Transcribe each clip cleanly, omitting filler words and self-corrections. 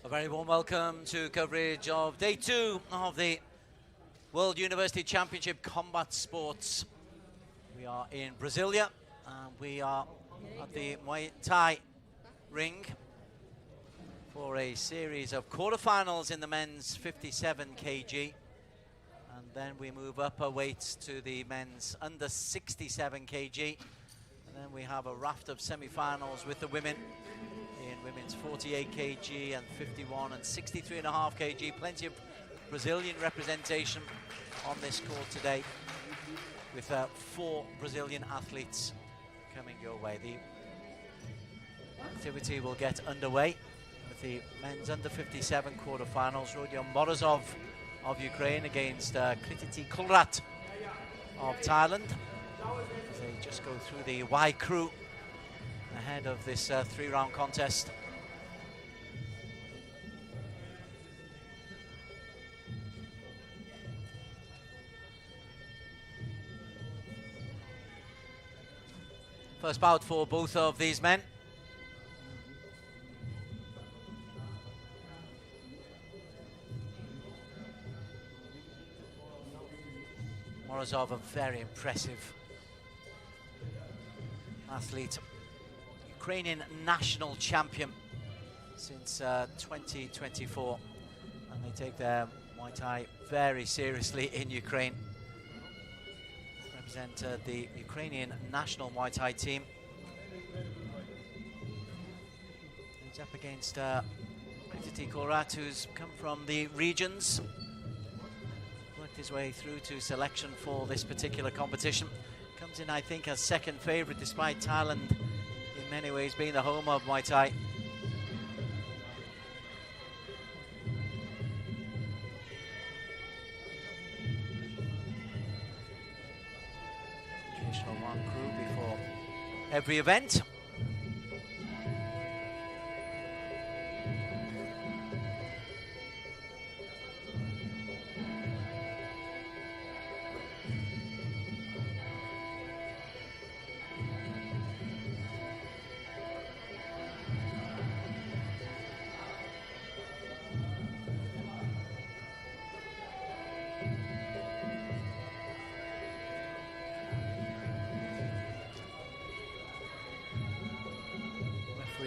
A very warm welcome to coverage of day 2 of the World University Championship Combat Sports. We are in Brasilia and we are at the Muay Thai ring for a series of quarterfinals in the men's 57 kg. And then we move up a weight to the men's under 67 kg. And then we have a raft of semi-finals with the women in women's 48 kg and 51 and 63.5 kg. Plenty of Brazilian representation on this court today, with 4 Brazilian athletes coming your way. The activity will get underway with the men's under 57 quarterfinals. Rodion Morozov of Ukraine against Kriti Kulrat of Thailand, as they just go through the Y crew ahead of this 3-round contest. First bout for both of these men. Morozov, a very impressive athlete. Ukrainian national champion since 2024, and they take their Muay Thai very seriously in Ukraine. Represent the Ukrainian national Muay Thai team. He's up against Kriti Kulrat, who's come from the regions, worked his way through to selection for this particular competition. Comes in, I think, as second favourite, despite Thailand in many ways being the home of Muay Thai. Traditional one crew before every event.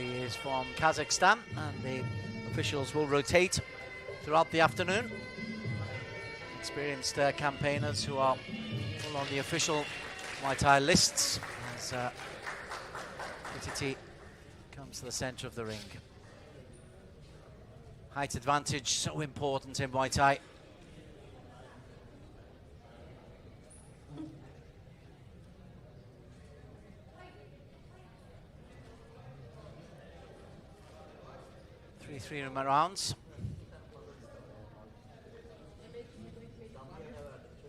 Is from Kazakhstan, and the officials will rotate throughout the afternoon. Experienced campaigners who are all on the official Muay Thai lists as Kriti comes to the center of the ring. Height advantage so important in Muay Thai. Three rounds.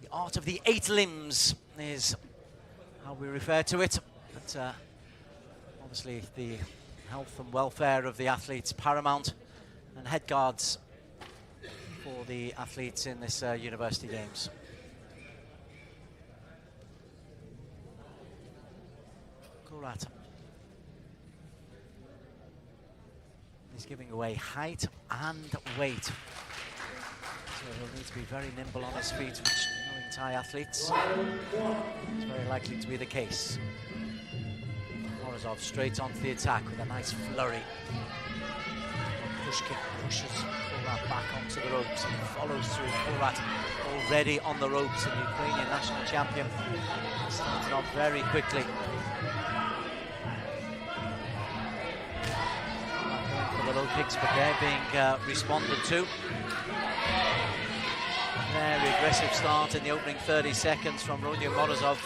The art of the 8 limbs is how we refer to it. But obviously the health and welfare of the athletes paramount, and head guards for the athletes in this University Games. Kulrat. He's giving away height and weight, so he'll need to be very nimble on his feet, which, knowing Thai athletes, is very likely to be the case. Morozov straight onto the attack with a nice flurry. Push kick pushes Kulrat back onto the ropes and follows through. Kulrat already on the ropes, and the Ukrainian national champion started off very quickly. The low kicks, but they're being responded to. Very aggressive start in the opening 30 seconds from Rodion Morozov.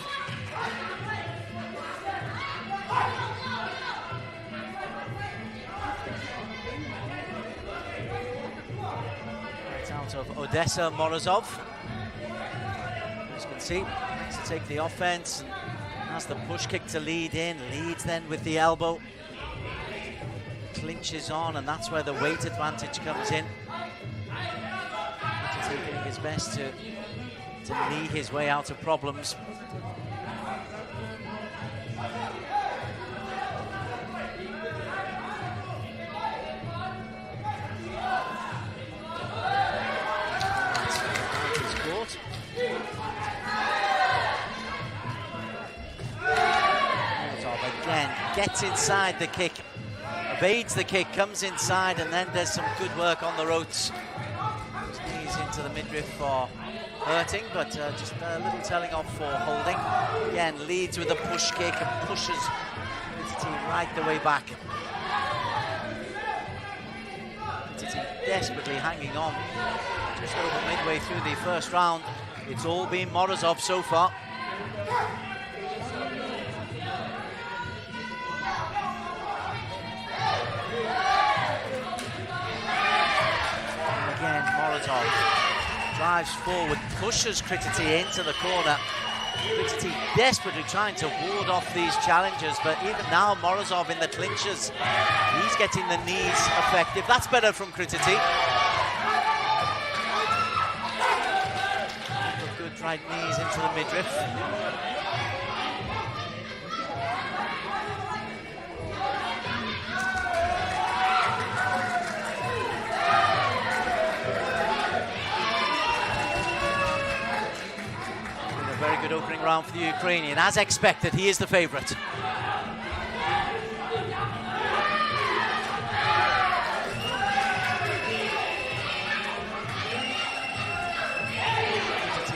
Right out of Odessa, Morozov. As you can see, likes to take the offense and has the push kick to lead in, leads then with the elbow. Clinches on, and that's where the weight advantage comes in. He's doing his best to lead his way out of problems. gets inside the kick, evades the kick, comes inside, and then does some good work on the ropes. His knees into the midriff for hurting, but just a little telling off for holding. Again, leads with a push kick and pushes Titi right the way back. Titi desperately hanging on. Just over midway through the first round. It's all been Morozov so far. And again, Morozov drives forward, pushes Krititi into the corner. Krititi desperately trying to ward off these challengers, but even now Morozov in the clinches. He's getting the knees effective. That's better from Krititi. Good right knees into the midriff. Very good opening round for the Ukrainian. As expected, he is the favourite.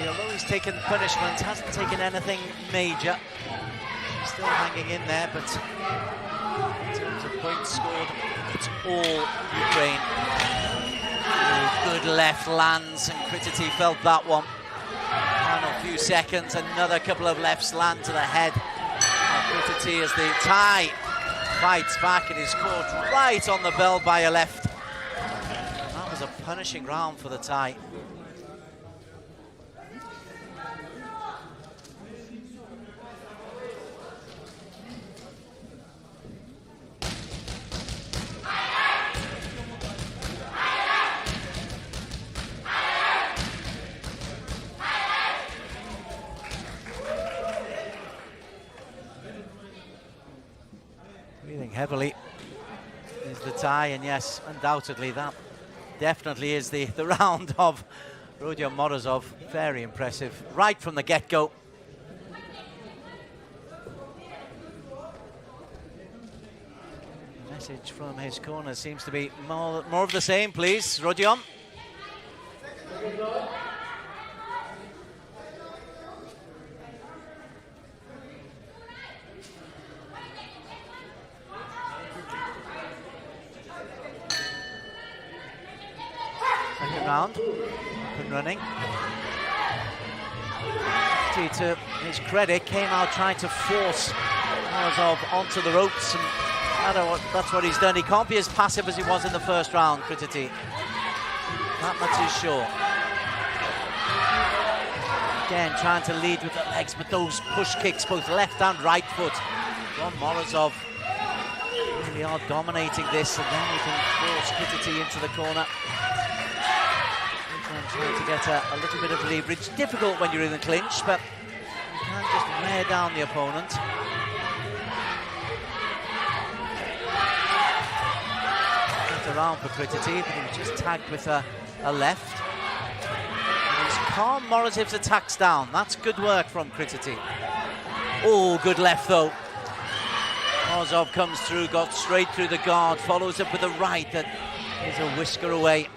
Although he's taken punishment, hasn't taken anything major. Still hanging in there, but in terms of points scored, it's all Ukraine. Good left lands, and Krititi felt that one. Final few seconds, another couple of lefts land to the head. Krititi as the Thai fights back and is caught right on the bell by a left. That was a punishing round for the Thai. Breathing heavily is the Thai, and yes, undoubtedly that definitely is the round of Rodion Morozov. Very impressive right from the get-go. The message from his corner seems to be more of the same, please, Rodion. Second round, up and running. To his credit, came out trying to force Morozov onto the ropes, and that's what he's done. He can't be as passive as he was in the first round, Krititi. That much is sure. Again, trying to lead with the legs, but those push kicks, both left and right foot from Morozov, really are dominating this, and then he can force Krititi into the corner. Trying to get a little bit of leverage. Difficult when you're in the clinch, but you can just wear down the opponent. That's around for Krititi, but he was just tagged with a left. And he's calmed Morozov's attacks down. That's good work from Krititi. Oh, good left though. Morozov comes through, got straight through the guard, follows up with a right that is a whisker away.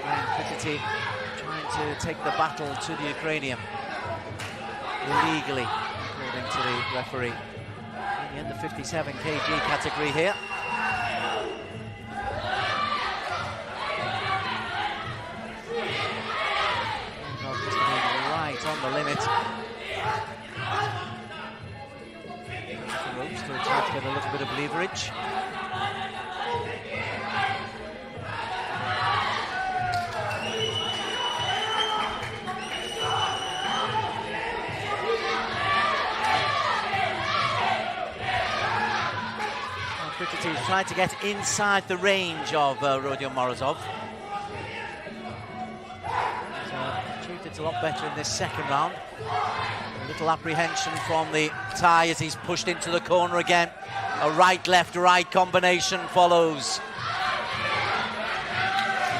Krititi trying to take the battle to the Ukrainian illegally, according to the referee. In the 57 kg category here. Just right on the limit. The ropes to try to get a little bit of leverage. Krititi is trying to get inside the range of Rodion Morozov. Achieved it a lot better in this second round. A little apprehension from the Thai as he's pushed into the corner again. A right combination follows.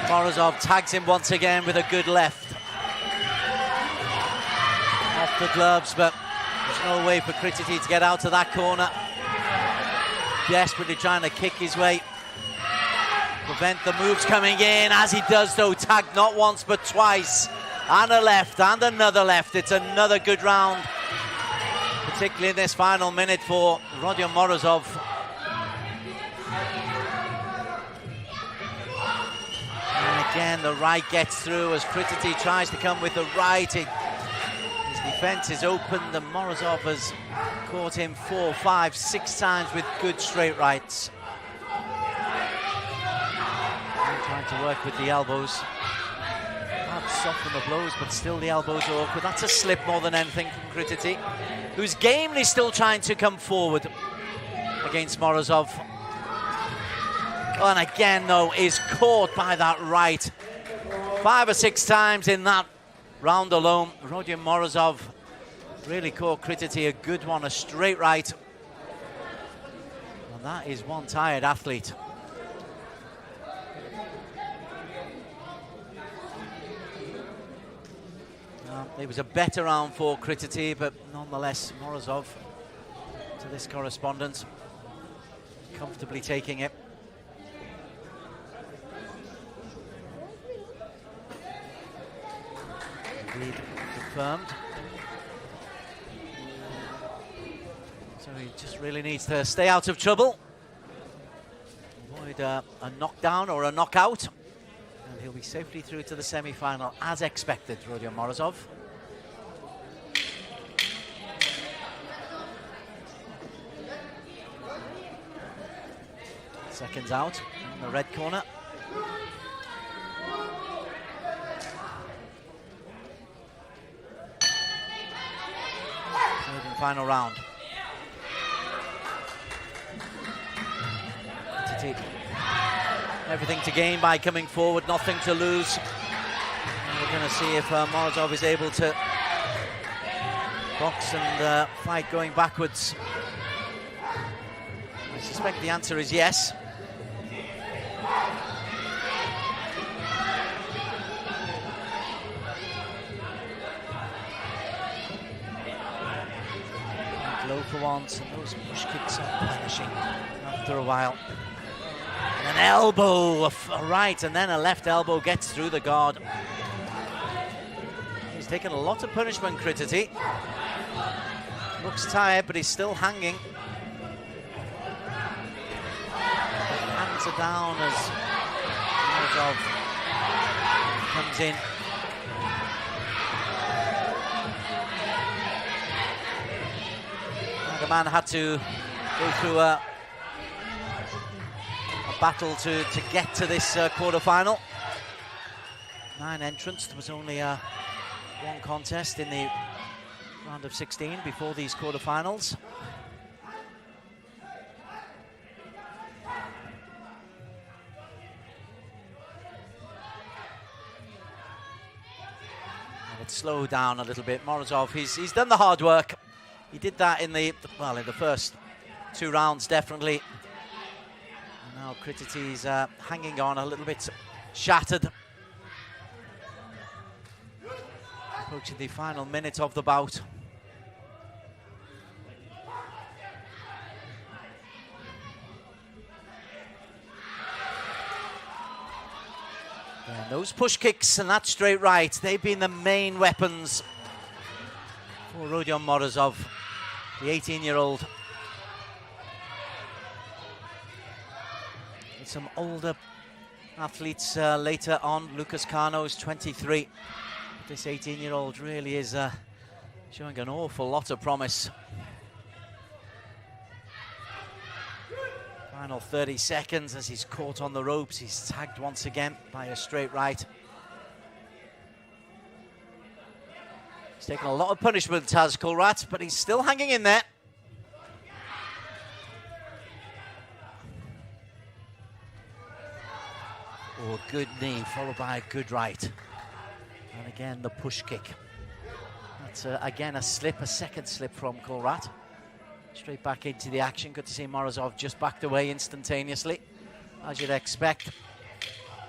Morozov tags him once again with a good left. Off the gloves, but There's no way for Krititi to get out of that corner. Desperately trying to kick his way. Prevent the moves coming in. As he does though, tagged not once but twice. And a left and another left. It's another good round, particularly in this final minute for Rodion Morozov. And again, the right gets through as Krititi tries to come with the right. His defense is opened and Morozov has caught him 4, 5, 6 times with good straight rights. And trying to work with the elbows. Hard to soften the blows, but still the elbows are awkward. That's a slip more than anything from Krititi, who's gamely still trying to come forward against Morozov. And again, though, is caught by that right 5 or 6 times in that round alone. Rodion Morozov really caught Krititi a good one, a straight right. And that is one tired athlete. It was a better round for Krititi, but nonetheless, Morozov, to this correspondence, comfortably taking it. Indeed, confirmed. So he just really needs to stay out of trouble. Avoid a knockdown or a knockout. And he'll be safely through to the semi-final as expected, Rodion Morozov. Seconds out in the red corner. Third and final round. Everything to gain by coming forward, nothing to lose. And we're going to see if Morozov is able to box and fight going backwards. I suspect the answer is yes. Low for once, and those push kicks are punishing after a while. And an elbow, a right, and then a left elbow gets through the guard. He's taken a lot of punishment, Krititi. Looks tired, but he's still hanging. Hands are down as Morozov comes in. The man had to go through a battle to get to this quarter-final. 9 entrants. There was only one contest in the round of 16 before these quarter-finals. Let's slow down a little bit. Morozov, he's done the hard work. He did that in the first 2 rounds, definitely. And now Krititi's hanging on a little bit shattered. Approaching the final minute of the bout. And those push kicks and that straight right, they've been the main weapons for Rodion Morozov, the 18-year-old. With some older athletes later on. Lucas Cano's 23. This 18-year-old really is showing an awful lot of promise. Final 30 seconds as he's caught on the ropes. He's tagged once again by a straight right. He's taken a lot of punishment, Taz Kulrat, but he's still hanging in there. Oh, a good knee followed by a good right. And again, the push kick. That's, again, a slip, a second slip from Kulrat. Straight back into the action. Good to see Morozov just backed away instantaneously, as you'd expect.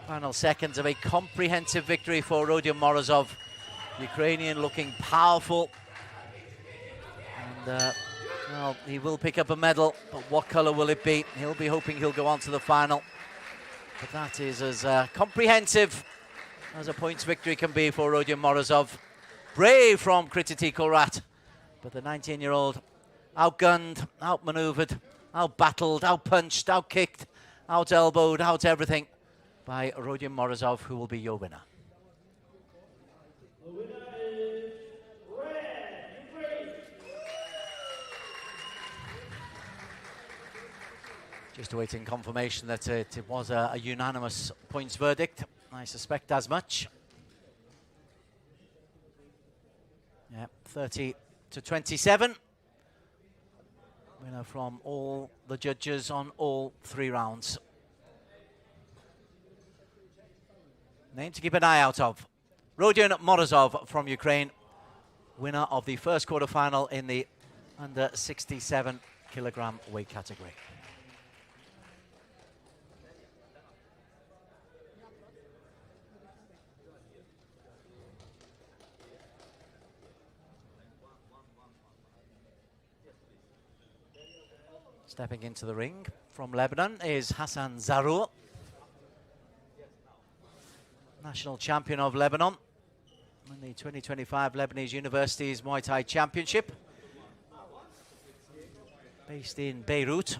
Final seconds of a comprehensive victory for Rodion Morozov. Ukrainian looking powerful. And, well, he will pick up a medal, but what colour will it be? He'll be hoping he'll go on to the final. But that is as comprehensive as a points victory can be for Rodion Morozov. Brave from Kriti Korat, but the 19-year-old outgunned, outmaneuvered, outbattled, outpunched, outkicked, out-elbowed, out everything by Rodion Morozov, who will be your winner. Just awaiting confirmation that it was a unanimous points verdict. I suspect as much. Yeah, 30-27. Winner from all the judges on all 3 rounds. Name to keep an eye out of: Rodion Morozov from Ukraine, winner of the first quarterfinal in the under 67 kilogram weight category. Stepping into the ring from Lebanon is Hassan Zarour, national champion of Lebanon in the 2025 Lebanese Universities Muay Thai Championship, based in Beirut.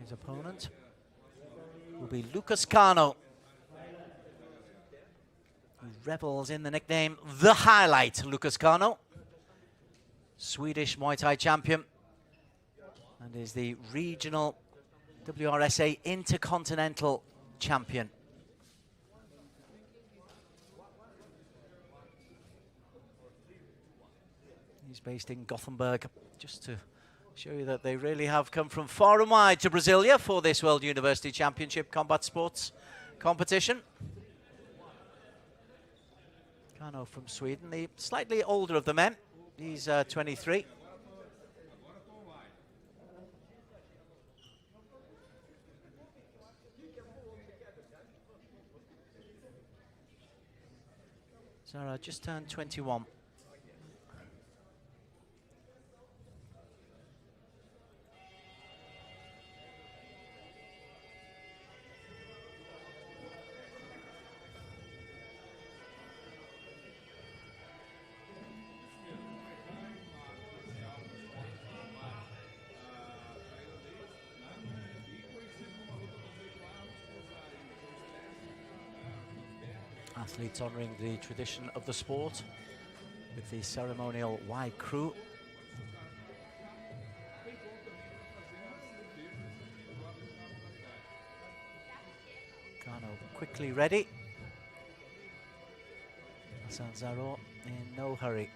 His opponent will be Lucas Cano, who revels in the nickname The Highlight. Lucas Cano, Swedish Muay Thai champion, and is the regional WRSA Intercontinental champion. He's based in Gothenburg, just to show you that they really have come from far and wide to Brasilia for this World University Championship combat sports competition. Cano from Sweden, the slightly older of the men. He's 23. Zara just turned 21. Athletes honouring the tradition of the sport with the ceremonial wide crew. Cano quickly ready. Hassan Zarour in no hurry.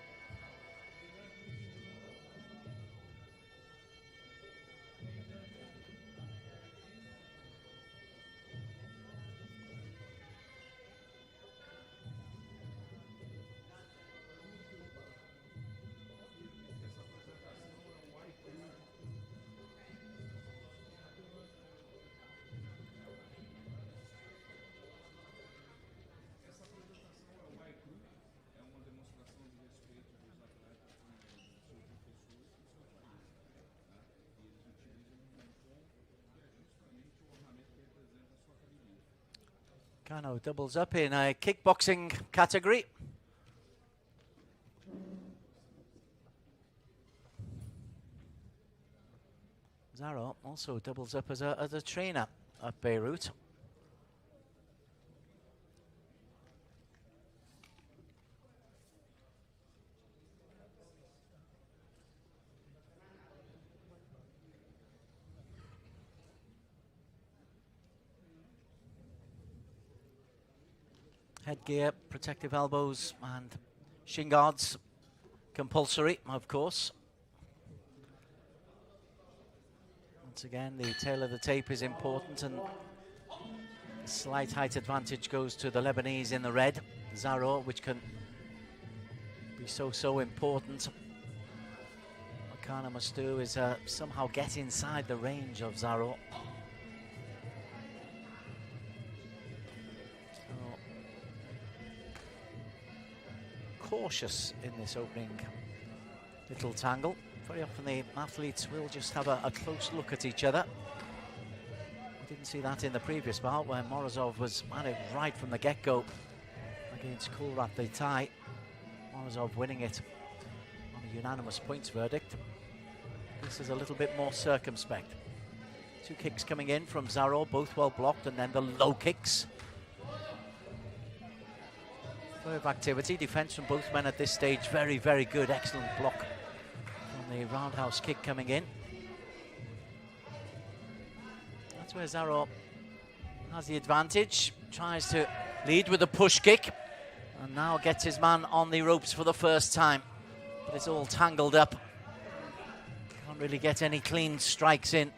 Cano doubles up in a kickboxing category. Zarour also doubles up as a trainer at Beirut. Headgear, protective elbows and shin guards, compulsory, of course. Once again, the tail of the tape is important, and the slight height advantage goes to the Lebanese in the red, Zarour, which can be so important. Kano must do is somehow get inside the range of Zaro. So, cautious in this opening little tangle. Very often the athletes will just have a close look at each other. We didn't see that in the previous bout where Morozov was at it right from the get-go against MuayThai. Morozov winning it on a unanimous points verdict. This is a little bit more circumspect. Two kicks coming in from Zaro, both well blocked, and then the low kicks. Of activity, defense from both men at this stage, very, very good, excellent block from the roundhouse kick coming in. That's where Zaro has the advantage, tries to lead with a push kick, and now gets his man on the ropes for the first time. But it's all tangled up. Can't really get any clean strikes in.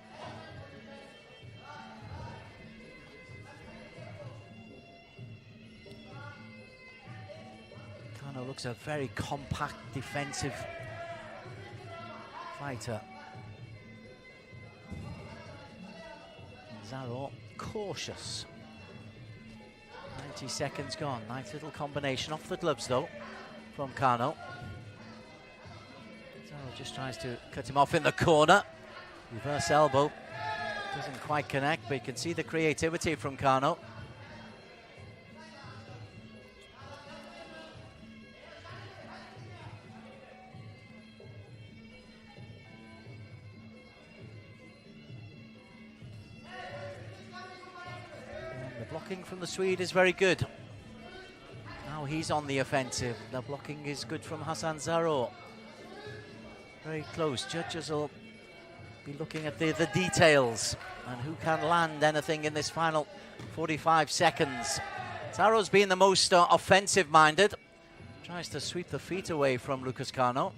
Kano looks a very compact, defensive fighter. Zaro cautious. 90 seconds gone. Nice little combination off the gloves though from Kano. Zaro just tries to cut him off in the corner. Reverse elbow. Doesn't quite connect, but you can see the creativity from Kano. Blocking from the Swede is very good. Now he's on the offensive. The blocking is good from Hassan Zaro. Very close. Judges will be looking at the details and who can land anything in this final 45 seconds. Zaro's been the most offensive-minded. Tries to sweep the feet away from Lucas Kano.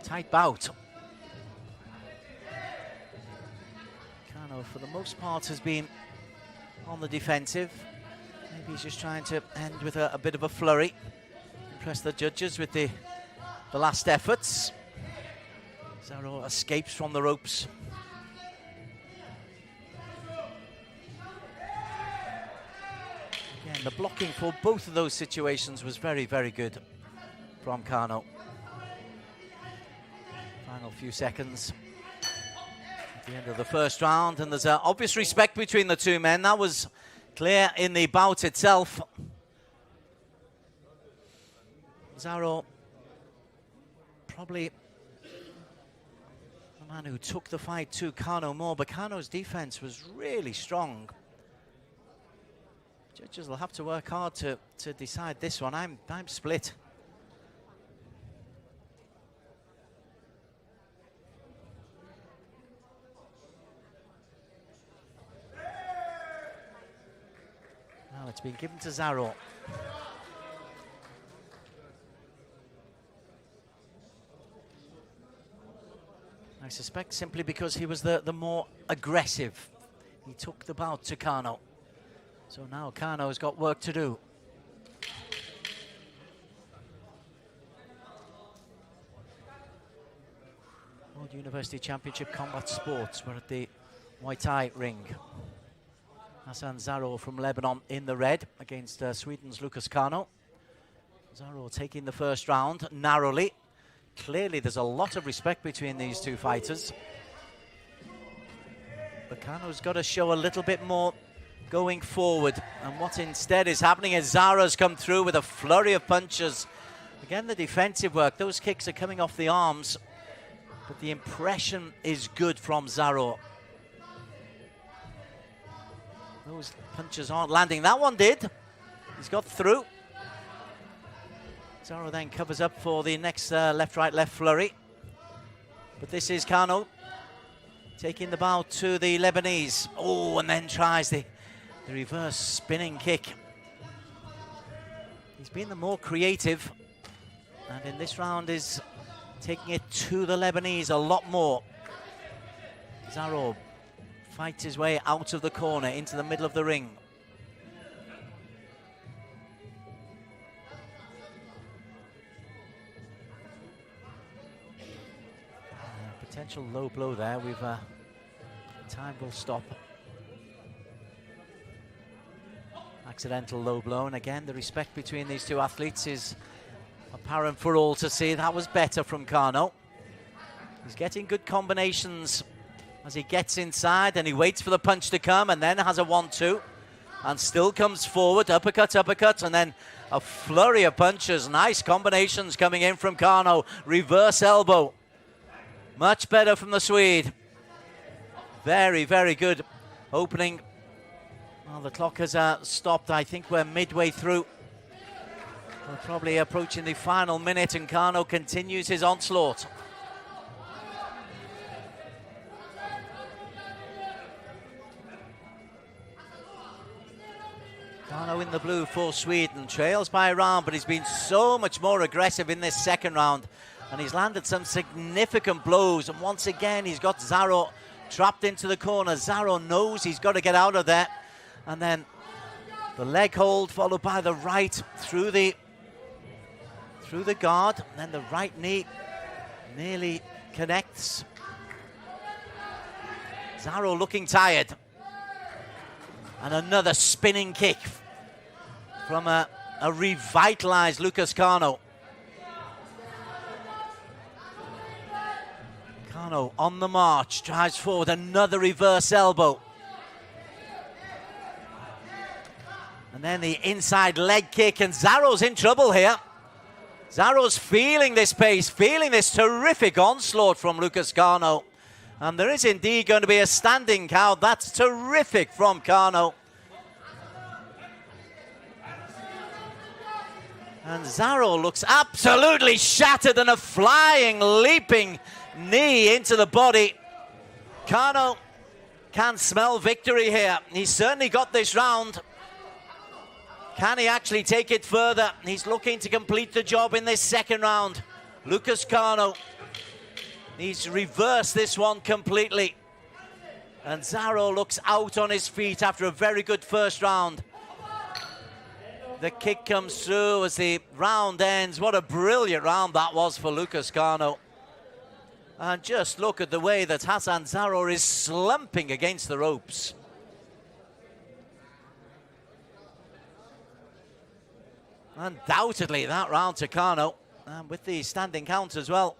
Tight bout. For the most part has been on the defensive. Maybe he's just trying to end with a bit of a flurry. Impress the judges with the last efforts. Zaro escapes from the ropes. Again, the blocking for both of those situations was very, very good from Kano. Final few seconds. The end of the first round, and there's obvious respect between the two men. That was clear in the bout itself. Zaro, probably the man who took the fight to Kano more, but Kano's defense was really strong. Judges will have to work hard to decide this one. I'm split. It's been given to Zaro. I suspect simply because he was the more aggressive. He took the bout to Kano. So now Kano's got work to do. World University Championship Combat Sports. We're at the MuayThai ring. Hassan Zaro from Lebanon in the red against Sweden's Lucas Kano. Zaro taking the first round narrowly. Clearly there's a lot of respect between these two fighters. But Kano's got to show a little bit more going forward. And what instead is happening is Zaro's come through with a flurry of punches. Again, the defensive work. Those kicks are coming off the arms. But the impression is good from Zaro. Those punches aren't landing. That one did. He's got through. Zaro then covers up for the next left, right, left flurry. But this is Kano taking the bout to the Lebanese. Oh, and then tries the reverse spinning kick. He's been the more creative. And in this round is taking it to the Lebanese a lot more. Zaro fights his way out of the corner into the middle of the ring. Potential low blow there. Time will stop. Accidental low blow, and again the respect between these two athletes is apparent for all to see. That was better from Kano. He's getting good combinations as he gets inside, and he waits for the punch to come, and then has a 1-2 and still comes forward. Uppercut, uppercut, and then a flurry of punches. Nice combinations coming in from Kano. Reverse elbow. Much better from the Swede. Very, very good opening. Well, the clock has stopped. I think we're midway through. We're probably approaching the final minute, and Kano continues his onslaught. Kano in the blue for Sweden, trails by a round, but he's been so much more aggressive in this second round, and he's landed some significant blows, and once again he's got Zaro trapped into the corner. Zaro knows he's got to get out of there, and then the leg hold followed by the right through the guard, and then the right knee nearly connects. Zaro looking tired. And another spinning kick from a revitalized Lucas Kano. Kano on the march, drives forward, another reverse elbow. And then the inside leg kick, and Zaro's in trouble here. Zaro's feeling this pace, feeling this terrific onslaught from Lucas Kano. And there is indeed going to be a standing count. That's terrific from Kano. And Zaro looks absolutely shattered, and a flying, leaping knee into the body. Kano can smell victory here. He's certainly got this round. Can he actually take it further? He's looking to complete the job in this second round. Lucas Kano needs to reverse this one completely. And Zaro looks out on his feet after a very good first round. The kick comes through as the round ends. What a brilliant round that was for Lucas Kano. And just look at the way that Hassan Zaro is slumping against the ropes. Undoubtedly that round to Kano, and with the standing count as well.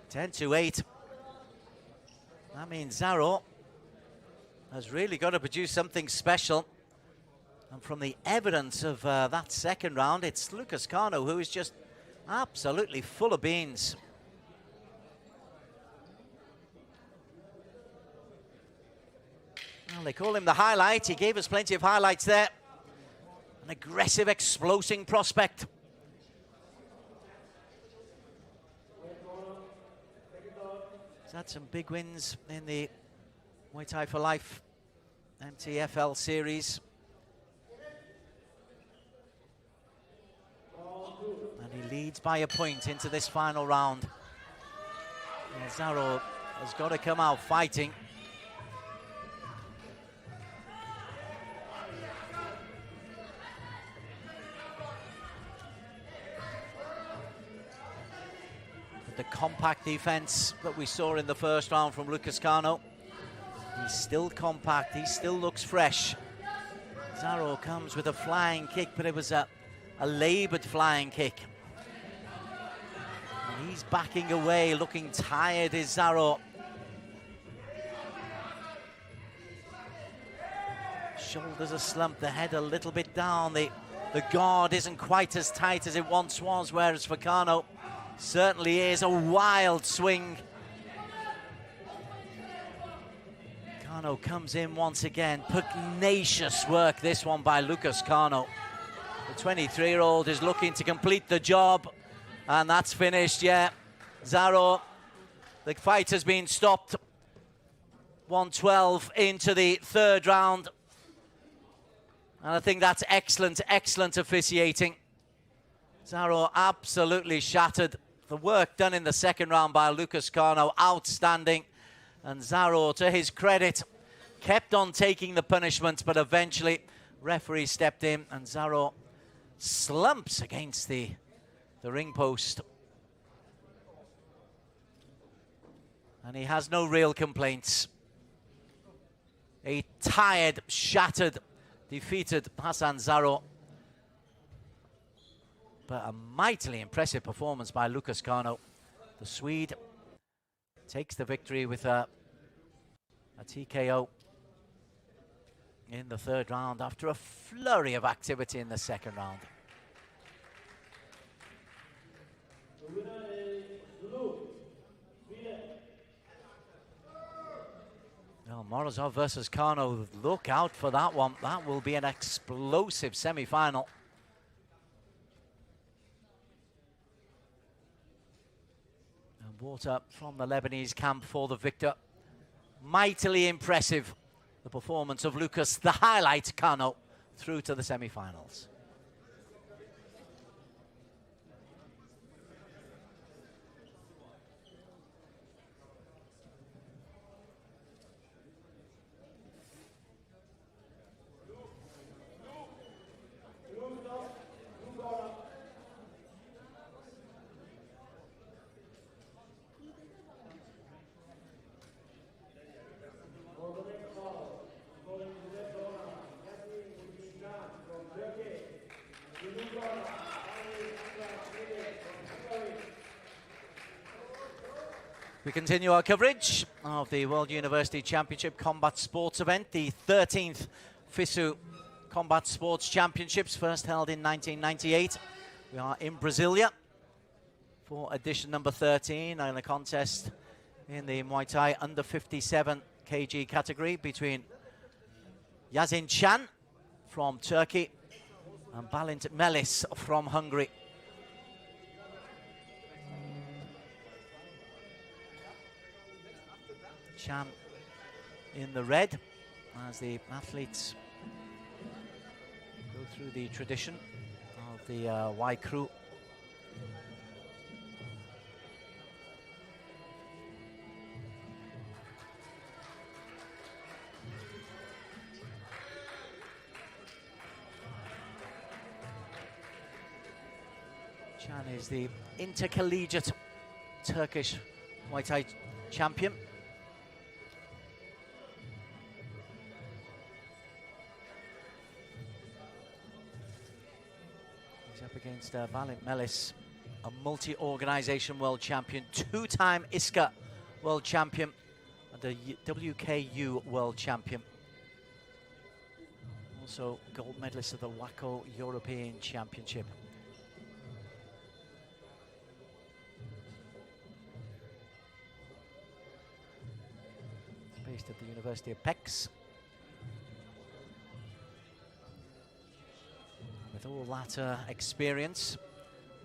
Ten to 8. That means Zaro has really got to produce something special. And from the evidence of that second round, it's Lucas Kano who is just absolutely full of beans. Well, they call him the highlight. He gave us plenty of highlights there. An aggressive, exploding prospect. He's had some big wins in the Muay Thai for Life MTFL series. And he leads by a point into this final round. And Zaro has got to come out fighting. The compact defense that we saw in the first round from Lucas Kano. He's still compact, he still looks fresh. Zaro comes with a flying kick, but it was a labored flying kick. And he's backing away, looking tired is Zaro. Shoulders are slumped, the head a little bit down. The guard isn't quite as tight as it once was, whereas for Kano, certainly is a wild swing. Kano comes in once again. Pugnacious work, this one by Lucas Kano. The 23-year-old is looking to complete the job, and that's finished, yeah. Zaro, the fight has been stopped. 112 into the third round. And I think that's excellent, excellent officiating. Zaro absolutely shattered. The work done in the second round by Lucas Kano, outstanding. And Zaro, to his credit, kept on taking the punishment, but eventually referee stepped in and Zaro slumps against the ring post. And he has no real complaints. A tired, shattered, defeated Hassan Zaro. But a mightily impressive performance by Lucas Carno. The Swede takes the victory with a TKO in the third round after a flurry of activity in the second round. Well, Morozov versus Carno, look out for that one. That will be an explosive semi-final. And water from the Lebanese camp for the victor. Mightily impressive, the performance of Lucas, the highlight, Carno, through to the semi-finals. We continue our coverage of the World University Championship Combat Sports event, the 13th FISU Combat Sports Championships, first held in 1998. We are in Brasilia for edition number 13, and a contest in the Muay Thai under 57 kg category between Yazin Can from Turkey and Balint Melis from Hungary. Can in the red as the athletes go through the tradition of the Y crew. Can is the intercollegiate Turkish Muay Thai champion. Up against Balint Melis, a multi-organization world champion, two-time ISCA world champion, and a WKU world champion. Also gold medalist of the WACO European Championship. It's based at the University of Pécs. With all that experience,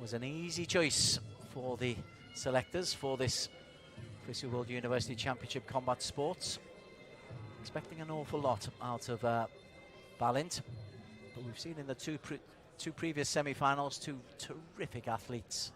was an easy choice for the selectors for this FISU World University Championship Combat Sports. Expecting an awful lot out of Balint, but we've seen in the two previous semi-finals two terrific athletes.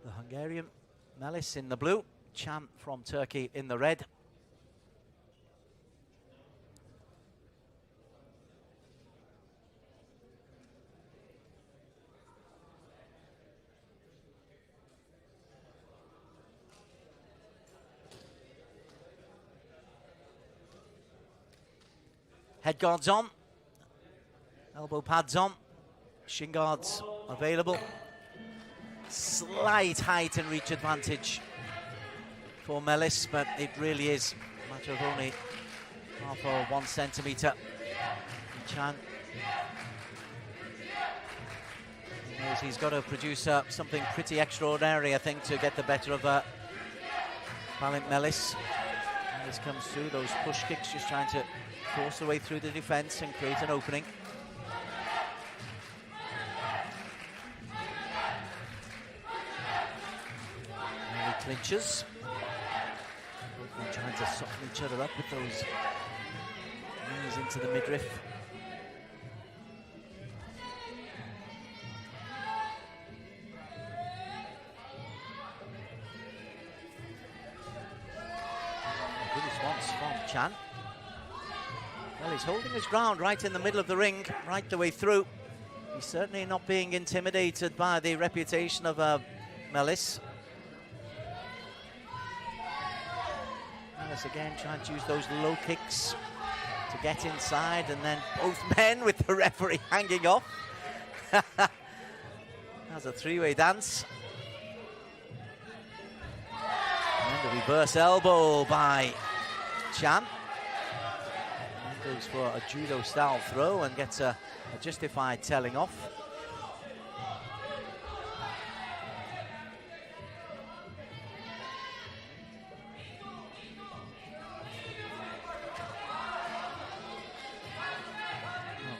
The Hungarian Melis in the blue, Can from Turkey in the red. Head guards on, elbow pads on, shin guards available. Slight height and reach advantage for Melis, but it really is a matter of only half or 1 centimetre. Can, he knows he's got to produce something pretty extraordinary, I think, to get the better of Balint Melis. This comes through, those push kicks, just trying to force their way through the defence and create an opening. Clinches. They're trying to soften each other up with those Knees into the midriff. Good response from Chan. Well, he's holding his ground right in the middle of the ring, right the way through. He's certainly not being intimidated by the reputation of Melis. Melis again trying to use those low kicks to get inside, and then both men with the referee hanging off. That's a three-way dance. And the reverse elbow by Chan. And goes for a judo-style throw and gets a justified telling off.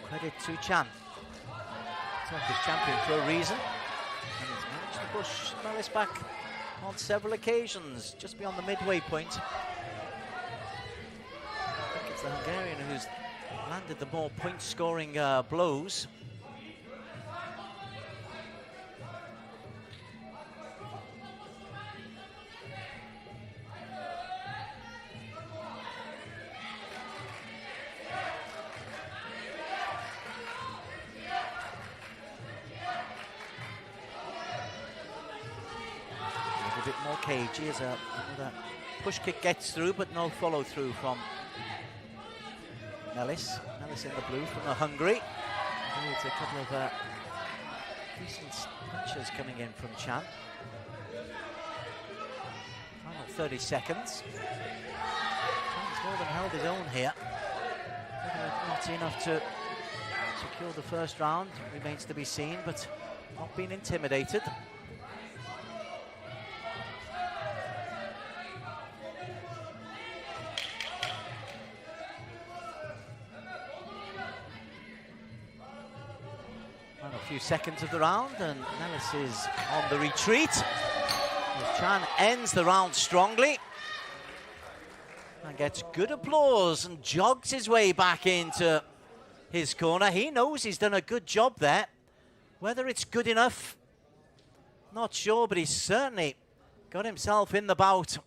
Credit to Chan, Turkish champion for a reason, and he's managed to push Melis back on several occasions, just beyond the midway point. I think it's the Hungarian who's landed the more point-scoring blows. A bit more cagey as another push kick gets through, but no follow through from Melis. Melis in the blue from Hungary. It's a couple of decent punches coming in from Chan. Final 30 seconds. Chan's more than held his own here. Not enough to secure the first round, remains to be seen, but not being intimidated. Few seconds of the round, and Melis is on the retreat as Chan ends the round strongly and gets good applause and jogs his way back into his corner. He knows he's done a good job there. Whether it's good enough, not sure, but he's certainly got himself in the bout.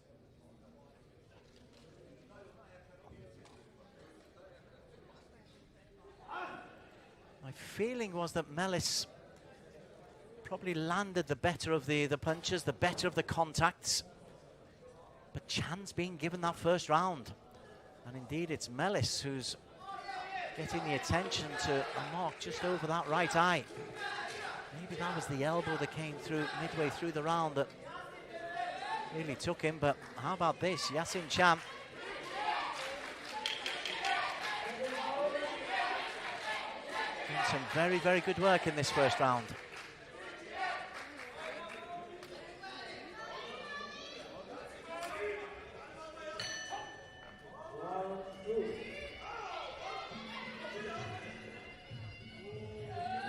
My feeling was that Melis probably landed the better of the punches, the better of the contacts. But Chan's being given that first round. And indeed, it's Melis who's getting the attention to a mark just over that right eye. Maybe that was the elbow that came through midway through the round that really took him. But how about this? Yasin Chan. Some very, very good work in this first round.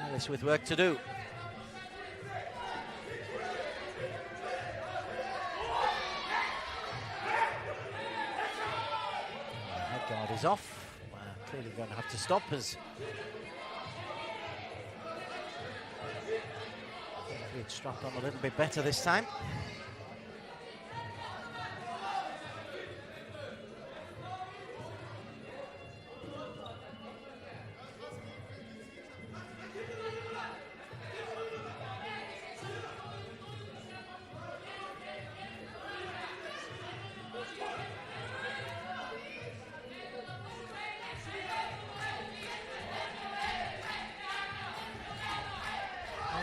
Melis with work to do. Head guard is off. Clearly going to have to stop as it's strapped on a little bit better this time.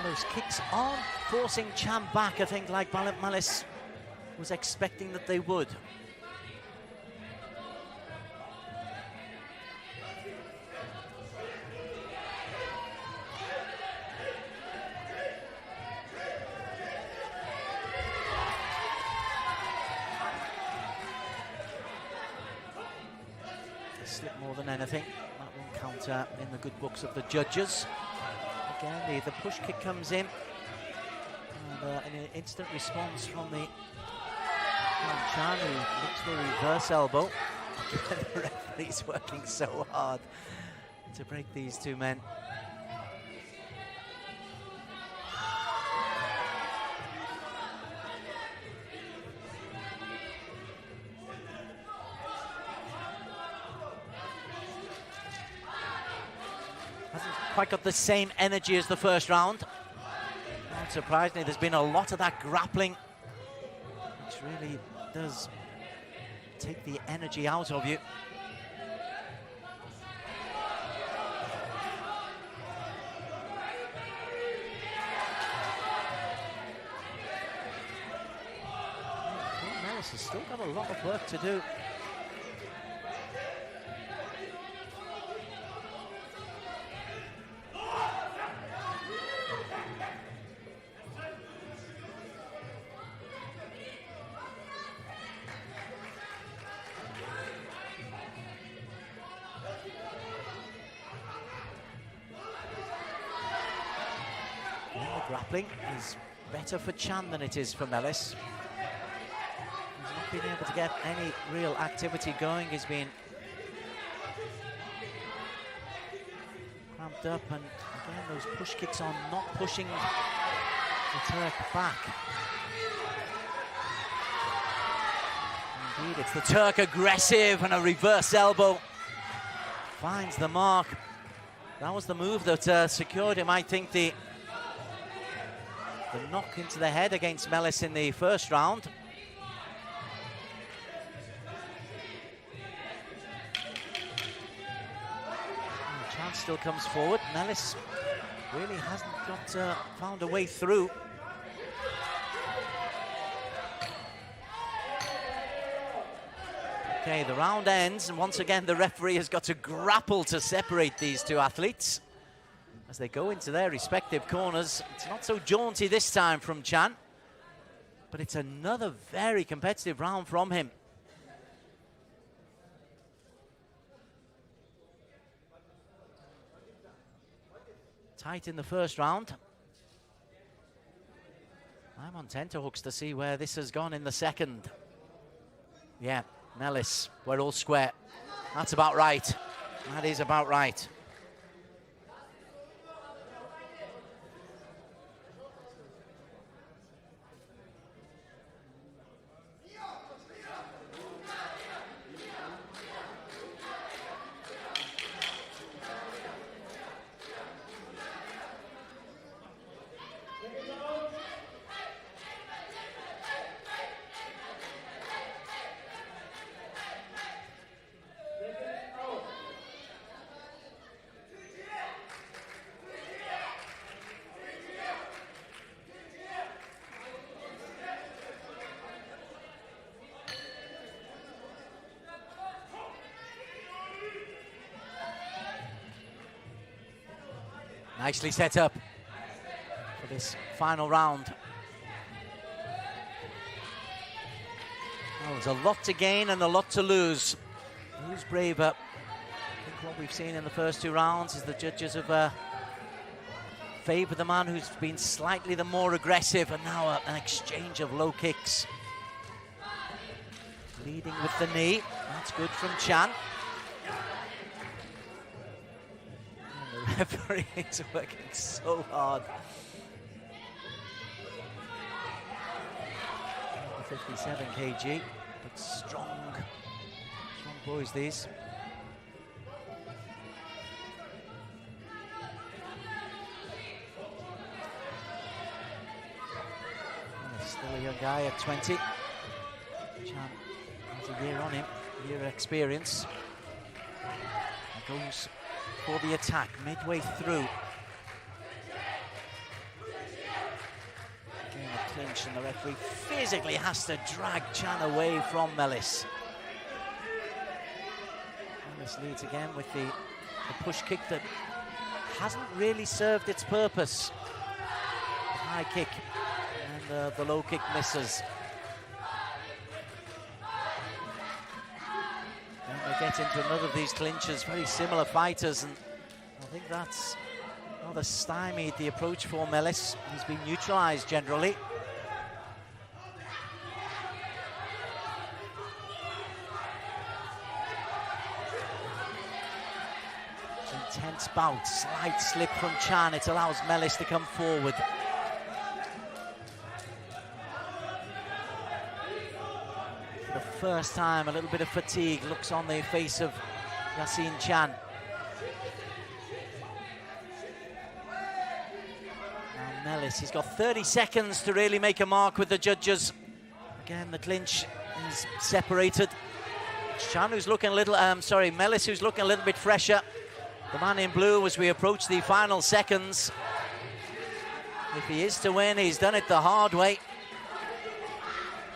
Those kicks aren't forcing Chan back, I think, like Melis was expecting that they would. A slip more than anything. That won't count in the good books of the judges. Again, the push kick comes in, and an instant response from the Chan, who looks for a reverse elbow. The referee's working so hard to break these two men. Hasn't quite got the same energy as the first round. Not surprisingly, there's been a lot of that grappling, which really does take the energy out of you. Mellis has still got a lot of work to do. Grappling is better for Chan than it is for Mellis. He's not been able to get any real activity going. He's been cramped up, and again those push kicks are not pushing the Turk back. Indeed, it's the Turk aggressive, and a reverse elbow finds the mark. That was the move that secured him, I think, the knock into the head against Mellis in the first round. And the chance still comes forward. Mellis really hasn't got found a way through. Okay, the round ends, and once again the referee has got to grapple to separate these two athletes as they go into their respective corners. It's not so jaunty this time from Chan, but it's another very competitive round from him. Tight in the first round. I'm on tenterhooks to see where this has gone in the second. Yeah, Mellis, we're all square. That's about right. That is about right. Nicely set up for this final round. Well, there's a lot to gain and a lot to lose. Who's braver? I think what we've seen in the first two rounds is the judges have favoured the man who's been slightly the more aggressive, and now an exchange of low kicks. Leading with the knee. That's good from Chan. The referee is working so hard. 57 kg, but strong boys these. Still a young guy at 20. Chan has a year on him, a year of experience. He goes for the attack midway through. Again, a clinch, and the referee physically has to drag Chan away from Mellis. Mellis leads again with the push kick that hasn't really served its purpose. The high kick and the low kick misses. And we get into another of these clinches, very similar fighters, and I think that's rather stymied the approach for Mellis. He's been neutralised generally. Tense bout, slight slip from Chan. It allows Mellis to come forward. For the first time, a little bit of fatigue looks on the face of Yasin Chan. Now Mellis, he's got 30 seconds to really make a mark with the judges. Again, the clinch is separated. Chan who's looking a little, Mellis who's looking a little bit fresher. The man in blue as we approach the final seconds. If he is to win, he's done it the hard way.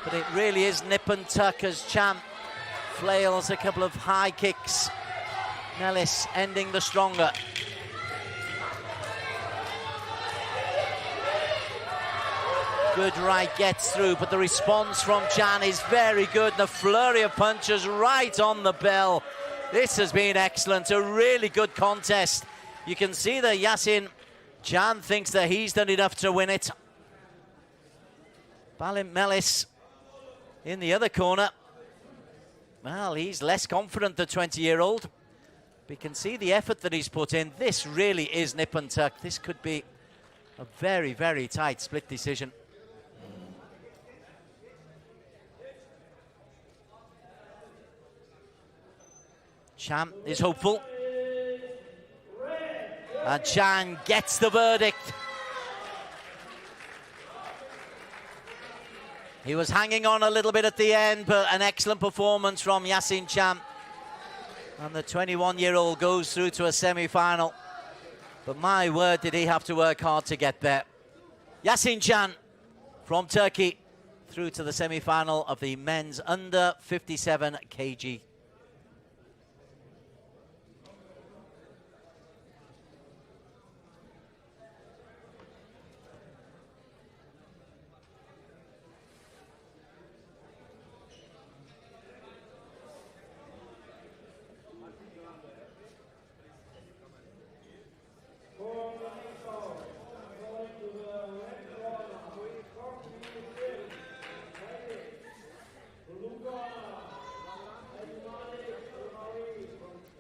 But it really is nip and tuck as Chan flails a couple of high kicks. Mellis ending the stronger. Good right gets through, but the response from Chan is very good. The flurry of punches right on the bell. This has been excellent, a really good contest. You can see that Yasin Chan thinks that he's done enough to win it. Balint Mellis in the other corner. Well, he's less confident, the 20-year-old. We can see the effort that he's put in. This really is nip and tuck. This could be a very, very tight split decision. Chan is hopeful. And Chan gets the verdict. He was hanging on a little bit at the end, but an excellent performance from Yasin Chan. And the 21-year-old goes through to a semi-final. But my word, did he have to work hard to get there. Yasin Chan from Turkey through to the semi-final of the men's under 57 kg.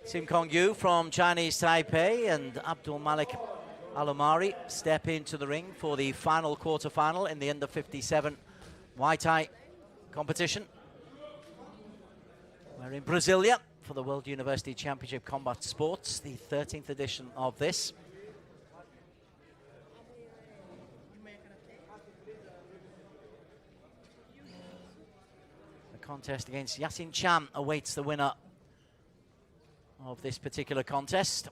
Sim Kong Yu from Chinese Taipei and Abdul Malik Alomari step into the ring for the final quarter-final in the under 57 Muay Thai competition. We're in Brasilia for the World University Championship Combat Sports, the 13th edition of this. The contest against Yasin Chan awaits the winner of this particular contest.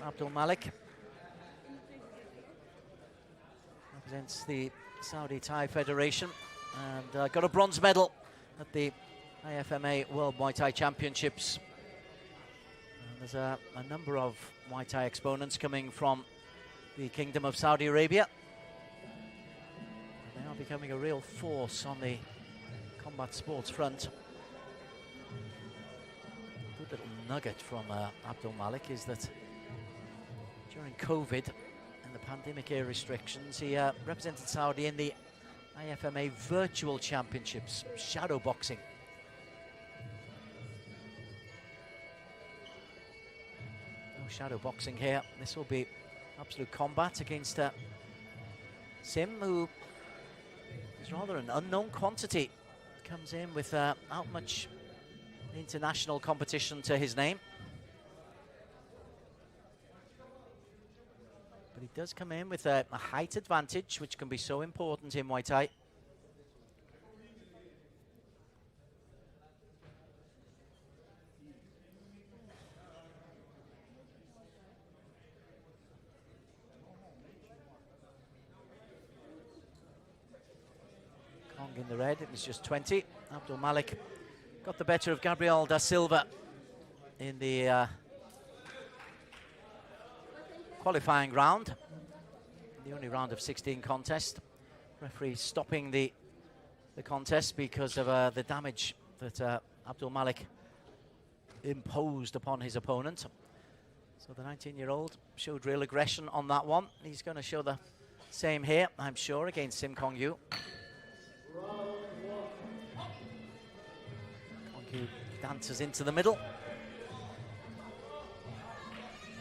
Abdul Malik represents the Saudi Thai Federation and got a bronze medal at the IFMA World Muay Thai Championships. And there's a number of Muay Thai exponents coming from the Kingdom of Saudi Arabia. And they are becoming a real force on the combat sports front. A good little nugget from Abdul Malik is that during COVID and the pandemic era restrictions, he represented Saudi in the IFMA Virtual Championships, shadow boxing. No shadow boxing here. This will be absolute combat against Sim, who is rather an unknown quantity. Comes in without much international competition to his name. But he does come in with a height advantage, which can be so important in Muay Thai. In the red, it was just 20. Abdul Malik got the better of Gabriel da Silva in the qualifying round, the only round of 16 contest. Referee stopping the contest because of the damage that Abdul Malik imposed upon his opponent. So the 19-year-old showed real aggression on that one. He's going to show the Same here, I'm sure, against Sim Kong Yu. Kong Yu dances into the middle.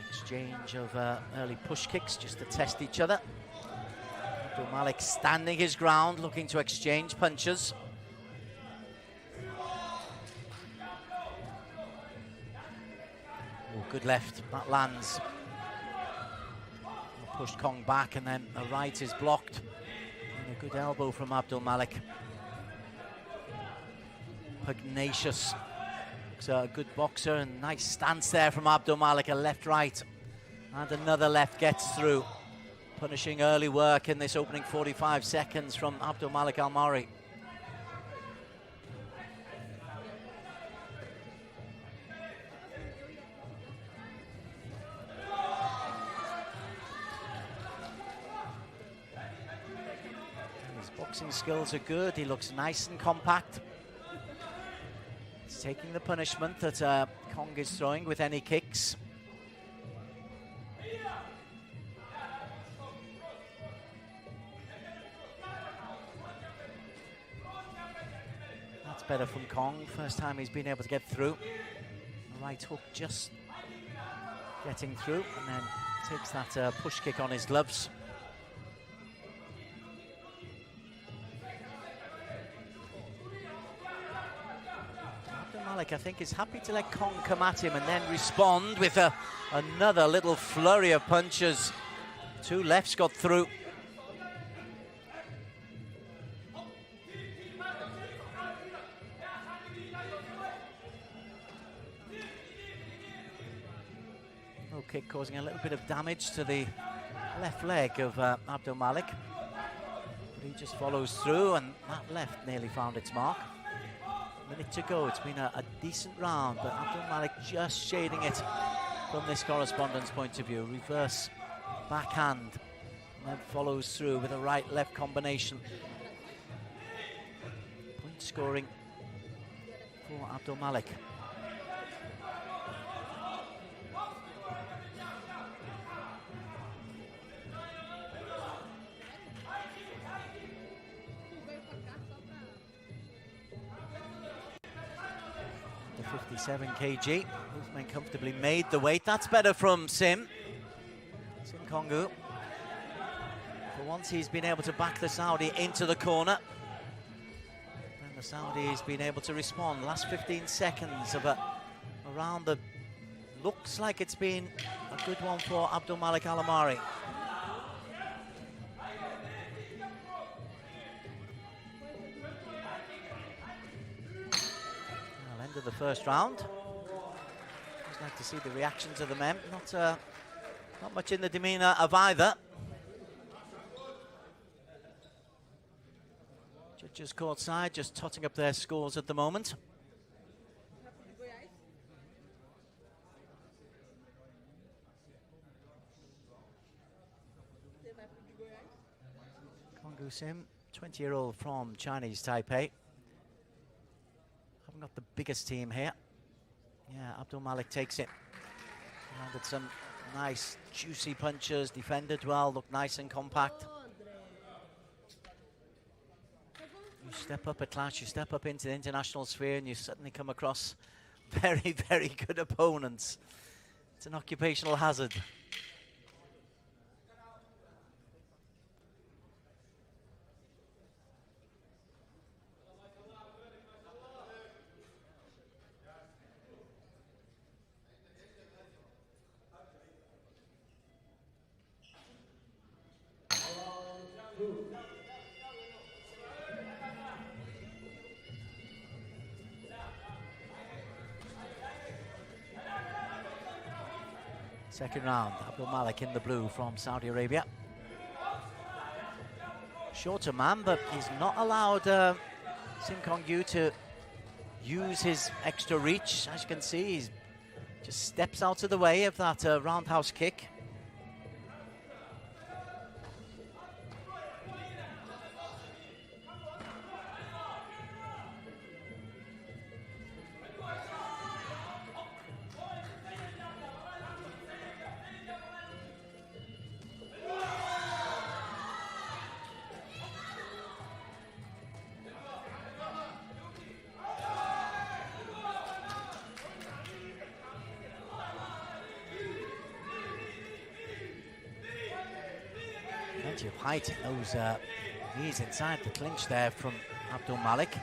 Exchange of early push kicks just to test each other. Abdul Malik standing his ground, looking to exchange punches. Oh, good left, that lands. Pushed Kong back, and then the right is blocked. And a good elbow from Abdul Malik. Pugnacious. Looks a good boxer, and nice stance there from Abdul Malik. A left-right, and another left gets through. Punishing early work in this opening 45 seconds from Abdul Malik Almari. His boxing skills are good. He looks nice and compact. He's taking the punishment that Kong is throwing with any kicks. That's better from Kong. First time he's been able to get through. The right hook just getting through, and then takes that push kick on his gloves. Malik, I think, is happy to let Kong come at him and then respond with another little flurry of punches. Two lefts got through. Low kick causing a little bit of damage to the left leg of Abdul Malik. But he just follows through, and that left nearly found its mark. Minute to go. It's been a decent round, but Abdul Malik just shading it from this correspondent's point of view. Reverse backhand, and then follows through with a right-left combination. Point scoring for Abdul Malik. The 57 kg. Both men comfortably made the weight. That's better from Sim Kong Yu. For once he's been able to back the Saudi into the corner. And the Saudi has been able to respond. Last 15 seconds of a round that looks like it's been a good one for Abdul Malik Almari. Of the first round. I'd like to see the reactions of the men. Not much in the demeanor of either. Judges courtside just totting up their scores at the moment. Kong Sim, 20-year-old from Chinese Taipei. Got the biggest team here. Yeah, Abdul Malik takes it. Landed some nice, juicy punches, defended well, looked nice and compact. You step up a class, you step up into the international sphere, and you suddenly come across very, very good opponents. It's an occupational hazard. Second round, Abdul Malik in the blue from Saudi Arabia. Shorter man, but he's not allowed Sim Kong Yu to use his extra reach. As you can see, he just steps out of the way of that roundhouse kick. plenty of height in those knees inside the clinch there from Abdul Malik.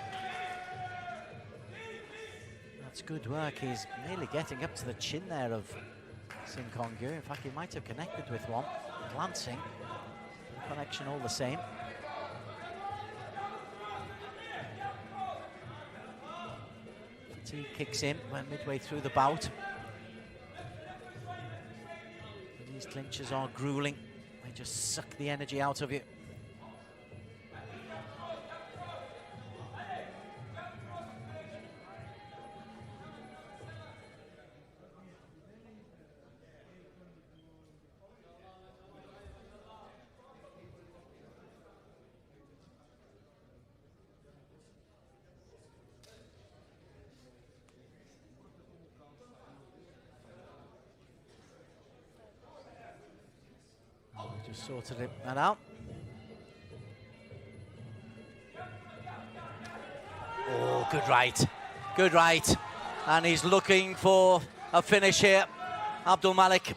That's good work. He's nearly getting up to the chin there of Sim Kong-gyu. In fact, he might have connected with one. Glancing. Connection all the same. Fatigue kicks in when midway through the bout. And these clinches are grueling. They just suck the energy out of you. Just sorted that out. Oh, good right. Good right. And he's looking for a finish here. Abdul Malik.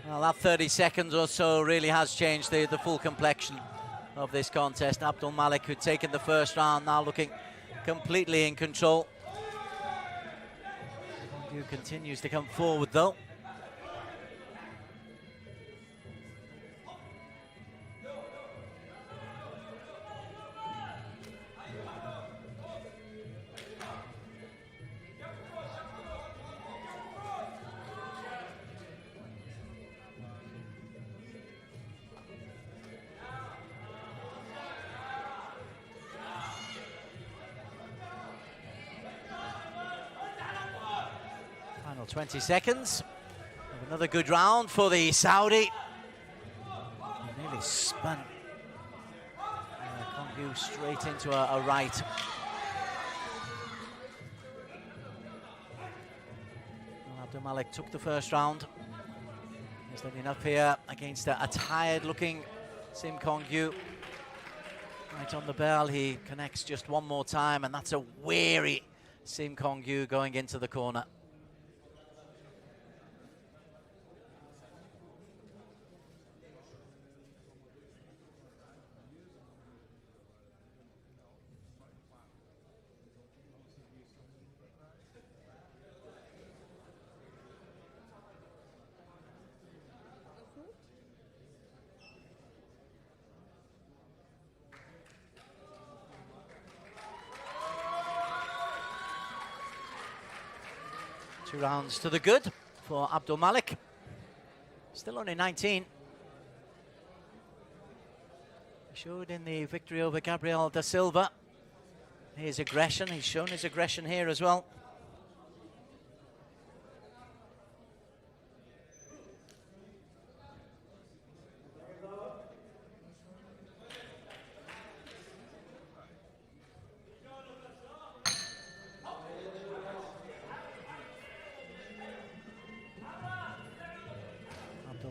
Well, that 30 seconds or so really has changed the full complexion of this contest. Abdul Malik, who'd taken the first round, now looking completely in control. Kong-gyu continues to come forward though. Final 20 seconds. Another good round for the Saudi. He nearly spun Kong-gyu straight into a right. Well, Abdul Malik took the first round. He's done enough here against a tired-looking Sim Kong-gyu. Right on the bell, he connects just one more time, and that's a weary Sim Kong-gyu going into the corner. Two rounds to the good for Abdul Malik. Still only 19. He showed in the victory over Gabriel da Silva his aggression. He's shown his aggression here as well.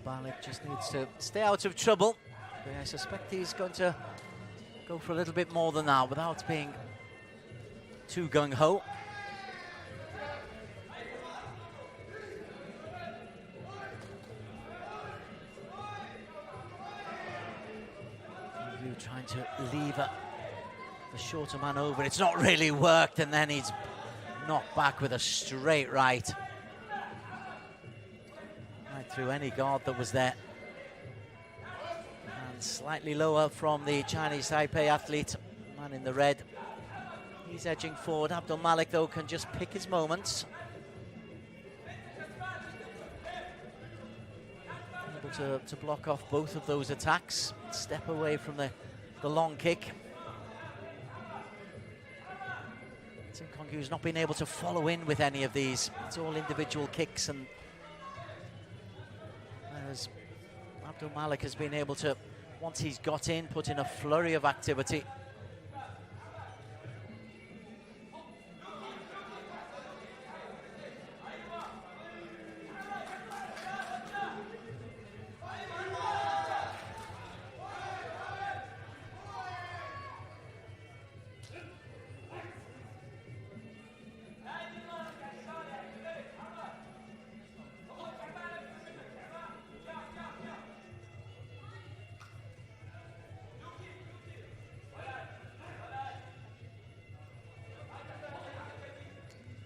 Malik just needs to stay out of trouble. But I suspect he's going to go for a little bit more than that without being too gung-ho. Trying to lever the shorter man over. It's not really worked, and then he's knocked back with a straight right. Through any guard that was there. And slightly lower from the Chinese Taipei athlete, man in the red. He's edging forward. Abdul Malik, though, can just pick his moments. Able to block off both of those attacks. Step away from the long kick. Sim Kong-gyu's not been able to follow in with any of these. It's all individual kicks, and whereas Abdul Malik has been able to, once he's got in, put in a flurry of activity.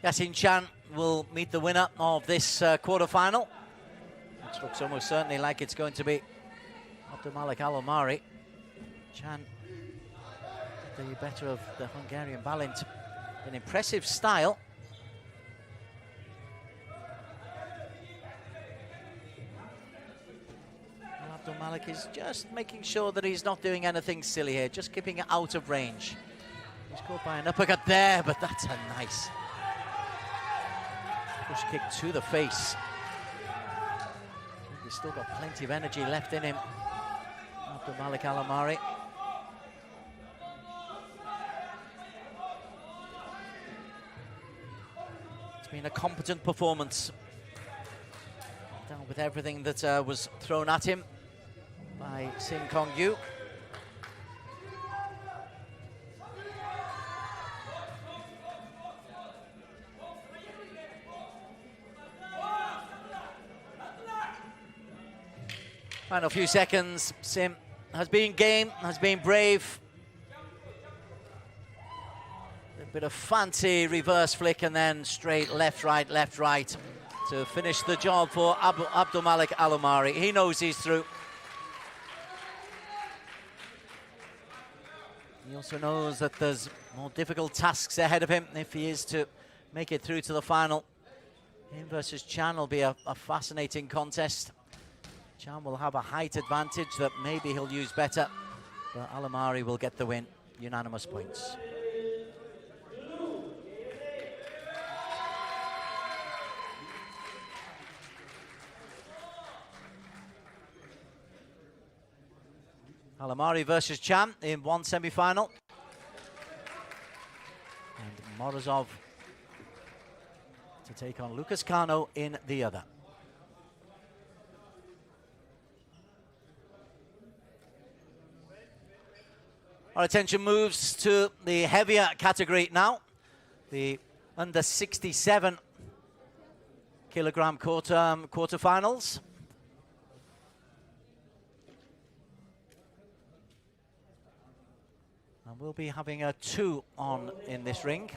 Yasin Chan will meet the winner of this quarter-final, which looks almost certainly like it's going to be Abdulmalik Al-Omari. Chan, the better of the Hungarian Balint, an impressive style. Abdulmalik is just making sure that he's not doing anything silly here, just keeping it out of range. He's caught by an uppercut there, but that's a nice push kick to the face. He's still got plenty of energy left in him, Abdulmalik Al-Omari. It's been a competent performance. Dealt with everything that was thrown at him by Sim Kong Yu. Final few seconds. Sim has been game, has been brave. A bit of fancy reverse flick and then straight left, right to finish the job for Abdulmalik Al-Omari. He knows he's through. He also knows that there's more difficult tasks ahead of him if he is to make it through to the final. Him versus Chan will be a fascinating contest. Chan will have a height advantage that maybe he'll use better, but Al-Omari will get the win. Unanimous points. Al-Omari versus Chan in one semi-final. And Morozov to take on Lucas Cano in the other. Our attention moves to the heavier category now. The under 67 kilogram quarterfinals. And we'll be having a 2 on in this ring.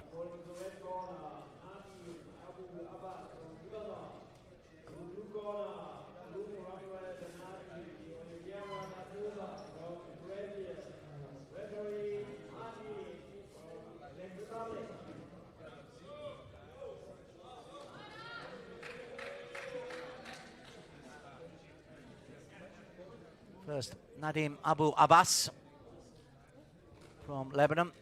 First, Nadim Abu Abbas from Lebanon.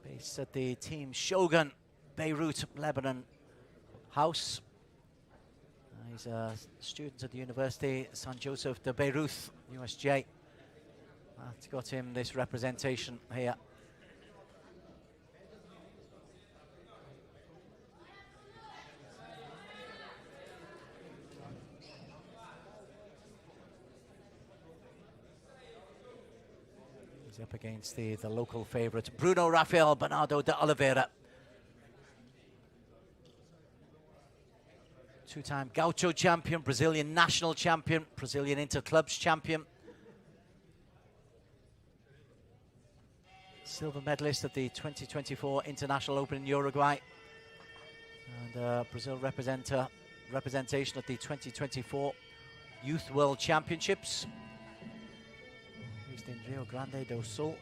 Based at the Team Shogun Beirut, Lebanon house. He's a student at the University St. Joseph de Beirut, USJ. That's got him this representation here. He's up against the local favourite, Bruno Rafael Bernardo de Oliveira. Two-time Gaucho champion, Brazilian national champion, Brazilian interclubs champion. Silver medalist at the 2024 International Open in Uruguay. And Brazil representation at the 2024 Youth World Championships. Based in Rio Grande do Sul.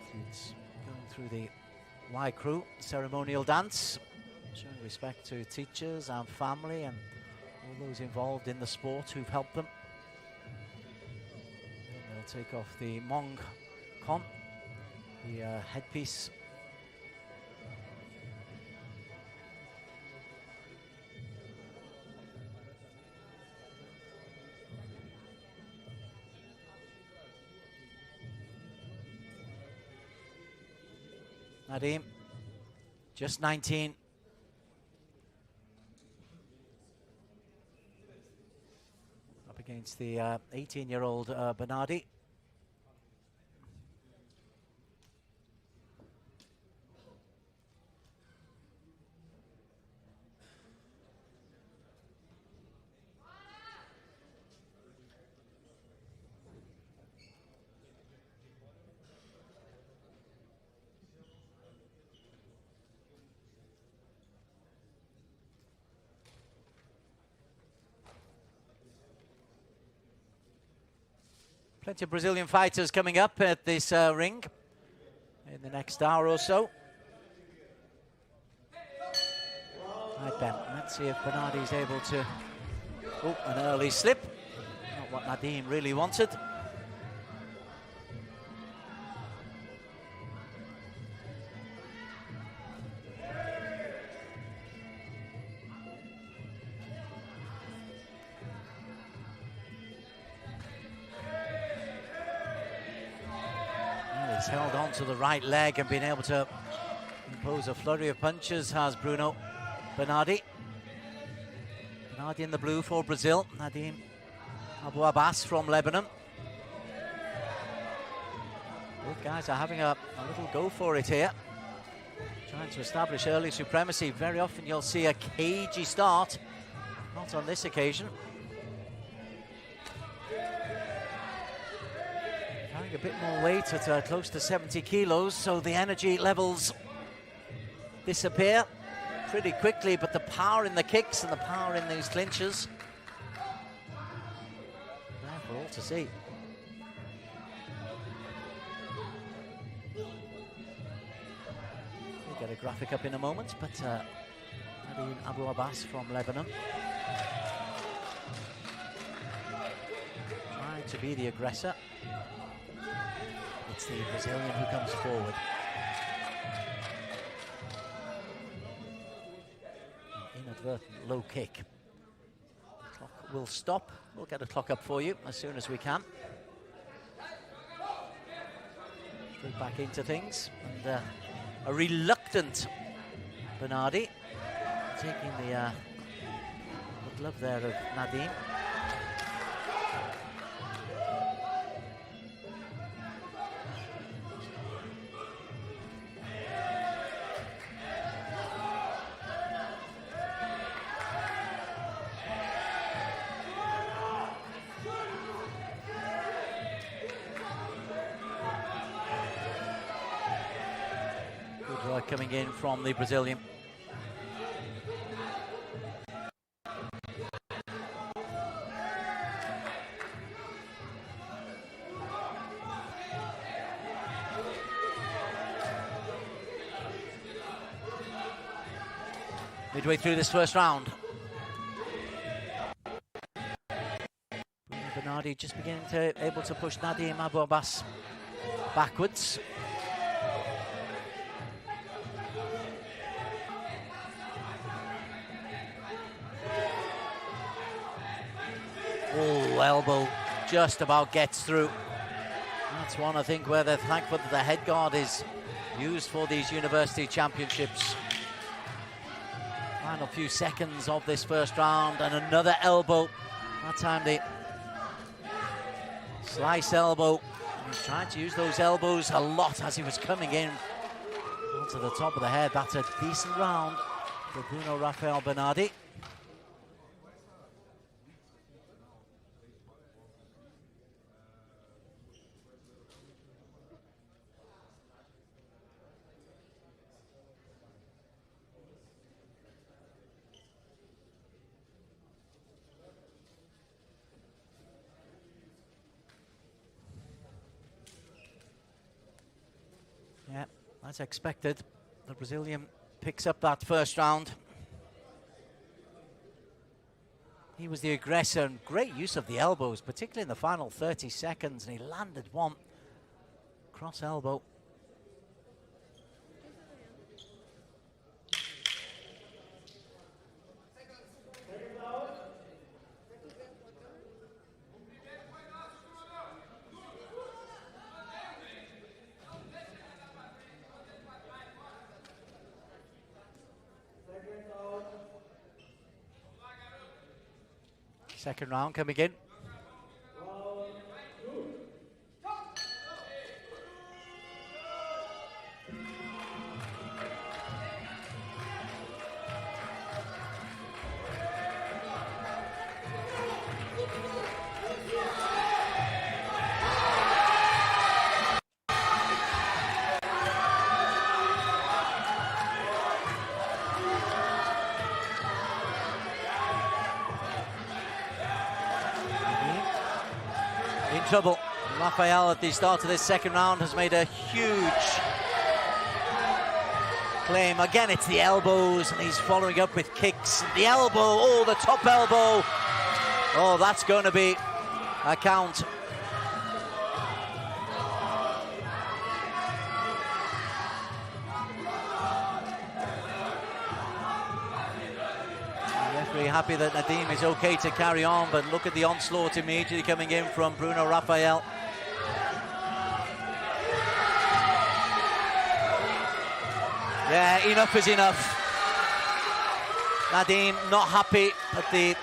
Athletes going through the Y Crew ceremonial dance, showing respect to teachers and family and all those involved in the sport who've helped them. And they'll take off the Mong Kon, the headpiece. Nadim, just 19. Up against the 18-year-old Bernardi. Plenty of Brazilian fighters coming up at this ring in the next hour or so. Right, Ben, let's see if Bernardi's able to... Oh, an early slip. Not what Nadim really wanted. Well, he's held on to the right leg and been able to impose a flurry of punches, has Bruno Bernardi. Bernardi in the blue for Brazil. Nadim Abu Abbas from Lebanon. Both guys are having a little go for it here. Trying to establish early supremacy. Very often you'll see a cagey start. Not on this occasion. Carrying a bit more weight at close to 70 kilos, so the energy levels disappear pretty quickly, but the power in the kicks and the power in these clinches, there for all to see. We'll get a graphic up in a moment, but Nadim Abu Abbas from Lebanon trying to be the aggressor. It's the Brazilian who comes forward. Inadvertent low kick. The clock will stop. We'll get a clock up for you as soon as we can. Straight back into things. And a reluctant Bernardi taking the glove there of Nadim. Coming in from the Brazilian. Midway through this first round. Bernardi just able to push Nadim Abu Abbas backwards. Oh, elbow just about gets through. That's one, I think, where they're thankful that the head guard is used for these university championships. Final few seconds of this first round, and another elbow. That time the slice elbow. He's trying to use those elbows a lot as he was coming in onto the top of the head. That's a decent round for Bruno Rafael Bernardi. Yeah, as expected, the Brazilian picks up that first round. He was the aggressor, and great use of the elbows, particularly in the final 30 seconds, and he landed one cross elbow. Second round coming in. Trouble. Rafael at the start of this second round has made a huge claim. Again, it's the elbows, and he's following up with kicks. The elbow, oh, the top elbow. Oh, that's going to be a count. Very happy that Nadim is okay to carry on, but look at the onslaught immediately coming in from Bruno Rafael. Yeah, enough is enough. Nadim not happy, but the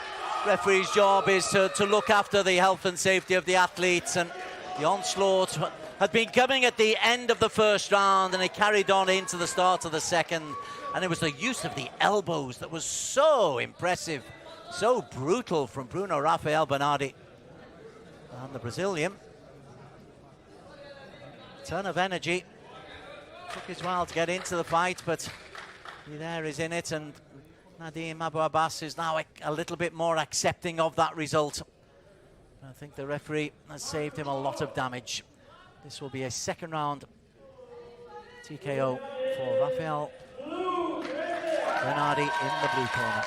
referee's job is to look after the health and safety of the athletes, and the onslaught had been coming at the end of the first round, and it carried on into the start of the second. And it was the use of the elbows that was so impressive, so brutal from Bruno Rafael Bernardi. And the Brazilian, ton of energy, took his while to get into the fight, but he there is in it, and Nadim Abu Abbas is now a little bit more accepting of that result. I think the referee has saved him a lot of damage. This will be a second round TKO for Rafael Bernardi in the blue corner.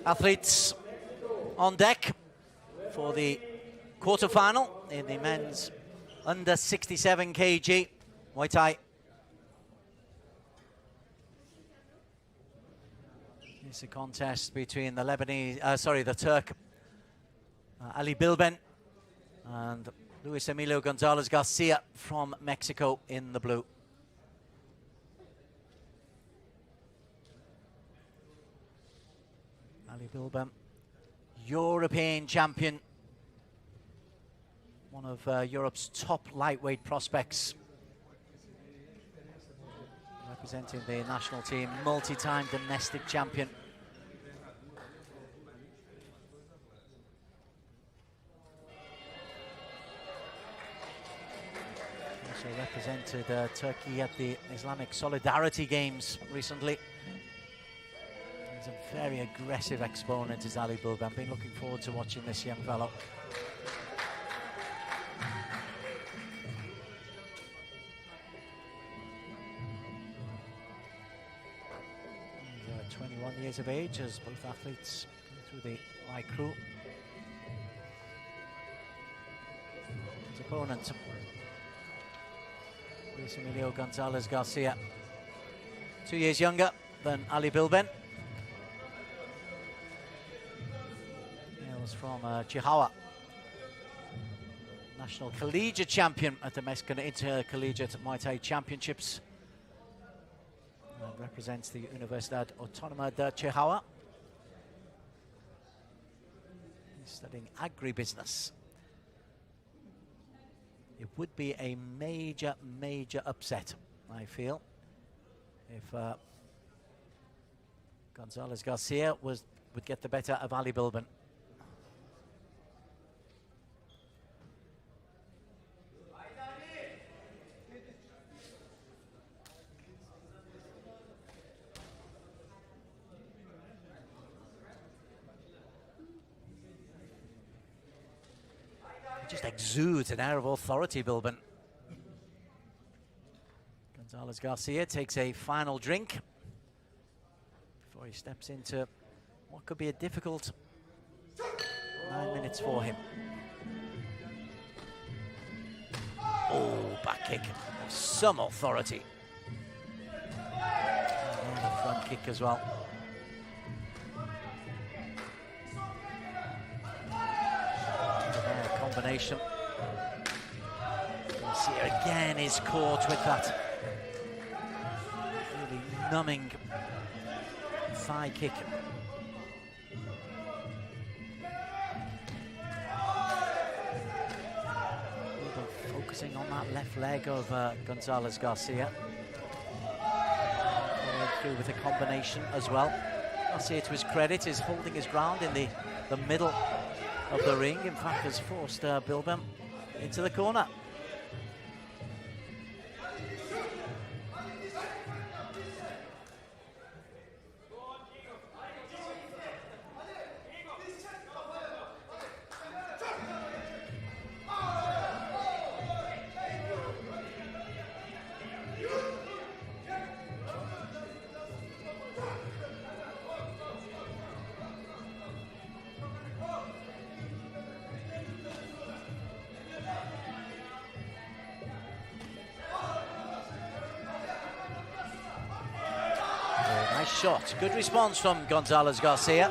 Athletes on deck for the quarter-final in the men's under 67 kg Muay Thai. It's a contest between the the Turk Ali Bilben and Luis Emilio Gonzalez Garcia from Mexico in the blue. Ali Bilben, European champion, one of Europe's top lightweight prospects, representing the national team, multi-time domestic champion. Also represented Turkey at the Islamic Solidarity Games recently. He's a very aggressive exponent, is Ali Bilben. Been looking forward to watching this young fellow. He's 21 years of age, as both athletes go through the I crew. His opponent, Luis Emilio Gonzalez Garcia, 2 years younger than Ali Bilben. From Chihuahua, national collegiate champion at the Mexican Intercollegiate Muay Thai Championships, and represents the Universidad Autónoma de Chihuahua. He's studying agribusiness. It would be a major upset, I feel, if Gonzalez Garcia would get the better of Ali Bilben. Just exudes an air of authority, Bilben. Gonzalez Garcia takes a final drink before he steps into what could be a difficult 9 minutes for him. Oh, back kick of some authority. And a front kick as well. combination. Garcia again is caught with that really numbing thigh kick. Focusing on that left leg of Gonzalez Garcia. Following through with a combination as well. Garcia, to his credit, is holding his ground in the middle of the ring. In fact, has forced Bilbin into the corner. Nice shot. Good response from Gonzalez Garcia.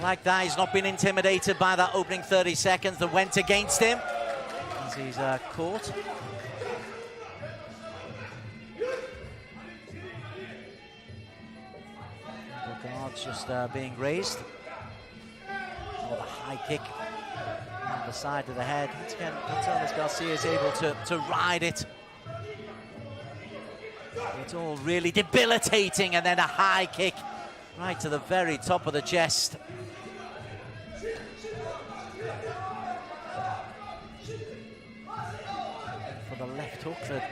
Like that, he's not been intimidated by that opening 30 seconds that went against him as he's caught. The guard's just being raised. Oh, the high kick on the side of the head. Once again, Gonzalez Garcia is able to ride it. It's all really debilitating, and then a high kick right to the very top of the chest. For the left hook that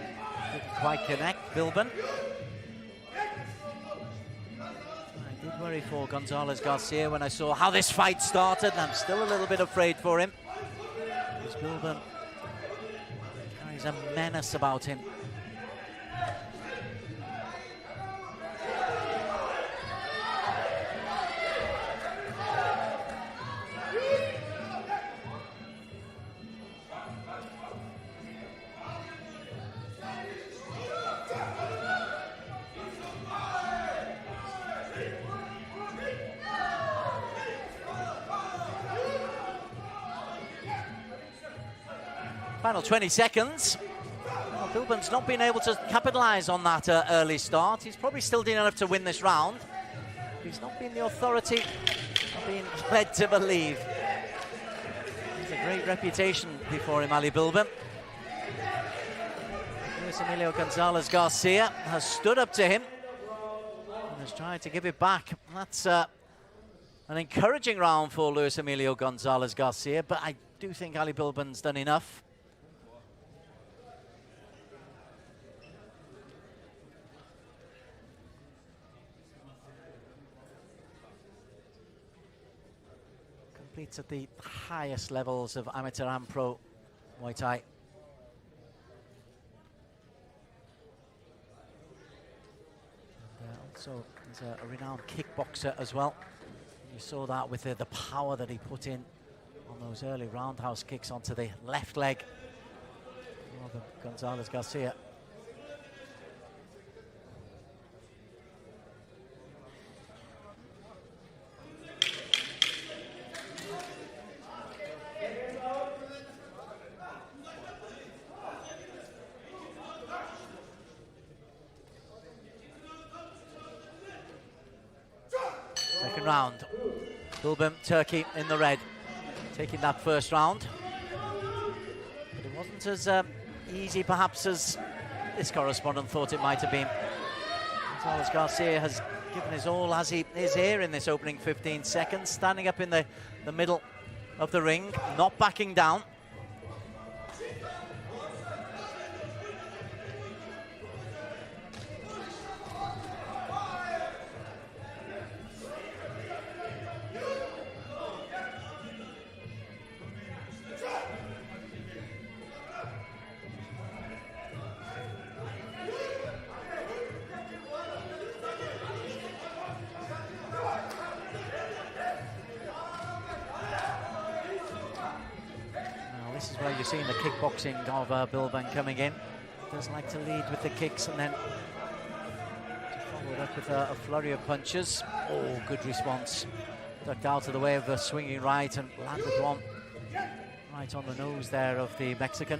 didn't quite connect, Bilbin. I did worry for Gonzalez Garcia when I saw how this fight started, and I'm still a little bit afraid for him. Because Bilbin carries a menace about him. Final 20 seconds. Well, Bilbin's not been able to capitalise on that early start. He's probably still doing enough to win this round. He's not been the authority I've been led to believe. He's a great reputation before him, Ali Bilbin. Luis Emilio Gonzalez Garcia has stood up to him and has tried to give it back. That's an encouraging round for Luis Emilio Gonzalez Garcia, but I do think Ali Bilbin's done enough. Competes at the highest levels of amateur and pro Muay Thai. And also, he's a renowned kickboxer as well. You saw that with the power that he put in on those early roundhouse kicks onto the left leg of Gonzalez Garcia. Second round. Bilbin, Turkey in the red, taking that first round. But it wasn't as easy perhaps as this correspondent thought it might have been. Gonzalez Garcia has given his all as he is here in this opening 15 seconds, standing up in the middle of the ring, not backing down. This is where you're seeing the kickboxing of Bilbin coming in. Does like to lead with the kicks and then to follow it up with a flurry of punches. Oh, good response ducked out of the way of the swinging right and landed one right on the nose there of the Mexican.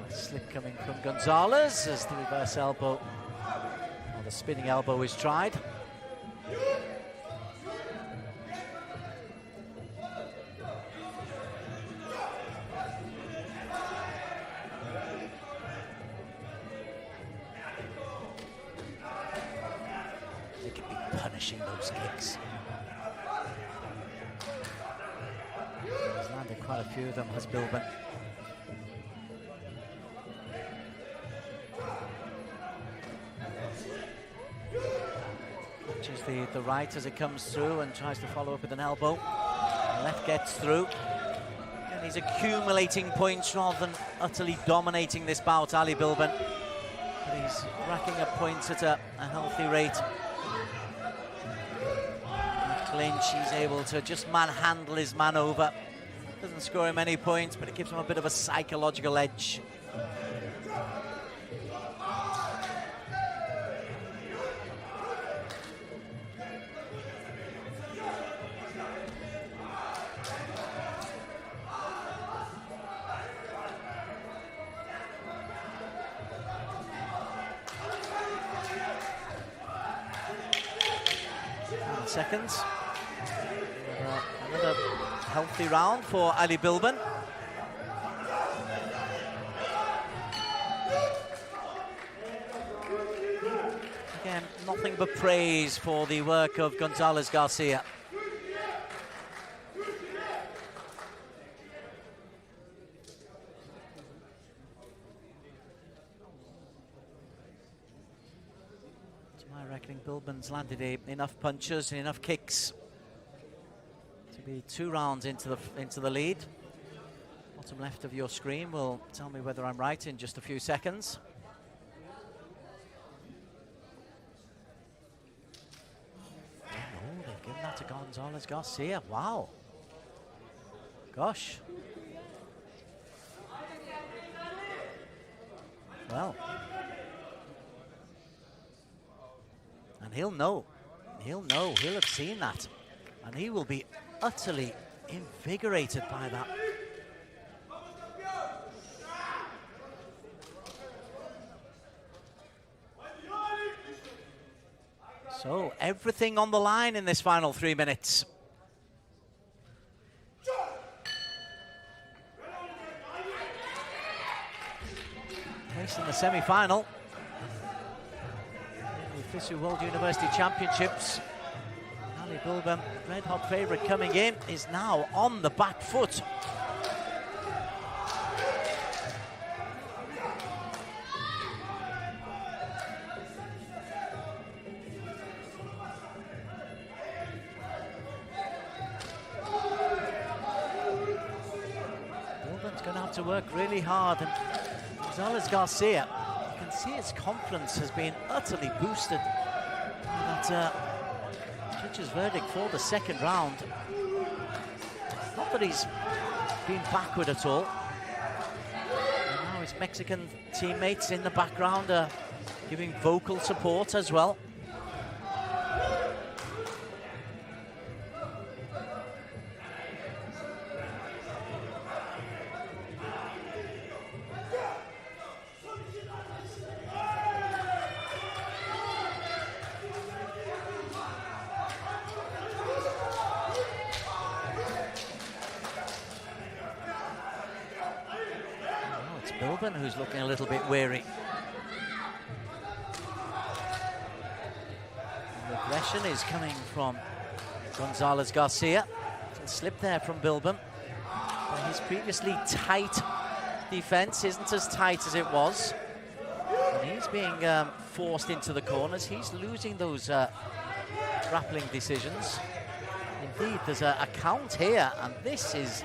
Slip coming from Gonzalez as the reverse elbow, or the spinning elbow, is tried. They could be punishing those kicks. He's landed quite a few of them, has Bilben. The right as it comes through and tries to follow up with an elbow. The left gets through. And he's accumulating points rather than utterly dominating this bout, Ali Bilben. But he's racking up points at a healthy rate. In clinch, he's able to just manhandle his man over. Doesn't score him any points, but it gives him a bit of a psychological edge. Seconds. Another healthy round for Ali Bilben. Again, nothing but praise for the work of Gonzalez Garcia. Bilben's landed enough punches and enough kicks to be 2 rounds into the lead. Bottom left of your screen will tell me whether I'm right in just a few seconds. Oh, they've given that to Gonzalez Garcia. Wow. Gosh. Well. And he'll know, he'll have seen that. And he will be utterly invigorated by that. So, everything on the line in this final 3 minutes. Place in the semi-final. FISU World University Championships. Ali Bilben, red-hot favourite coming in, is now on the back foot. Bilben's going to have to work really hard, and Gonzalez Garcia, you can see his confidence has been utterly boosted by that judge's verdict for the second round. Not that he's been backward at all. And now his Mexican teammates in the background are giving vocal support as well. Bilben, who's looking a little bit weary. And the aggression is coming from Gonzalez Garcia. Slip there from Bilben. But his previously tight defense isn't as tight as it was. And he's being forced into the corners. He's losing those grappling decisions. Indeed, there's a count here, and this is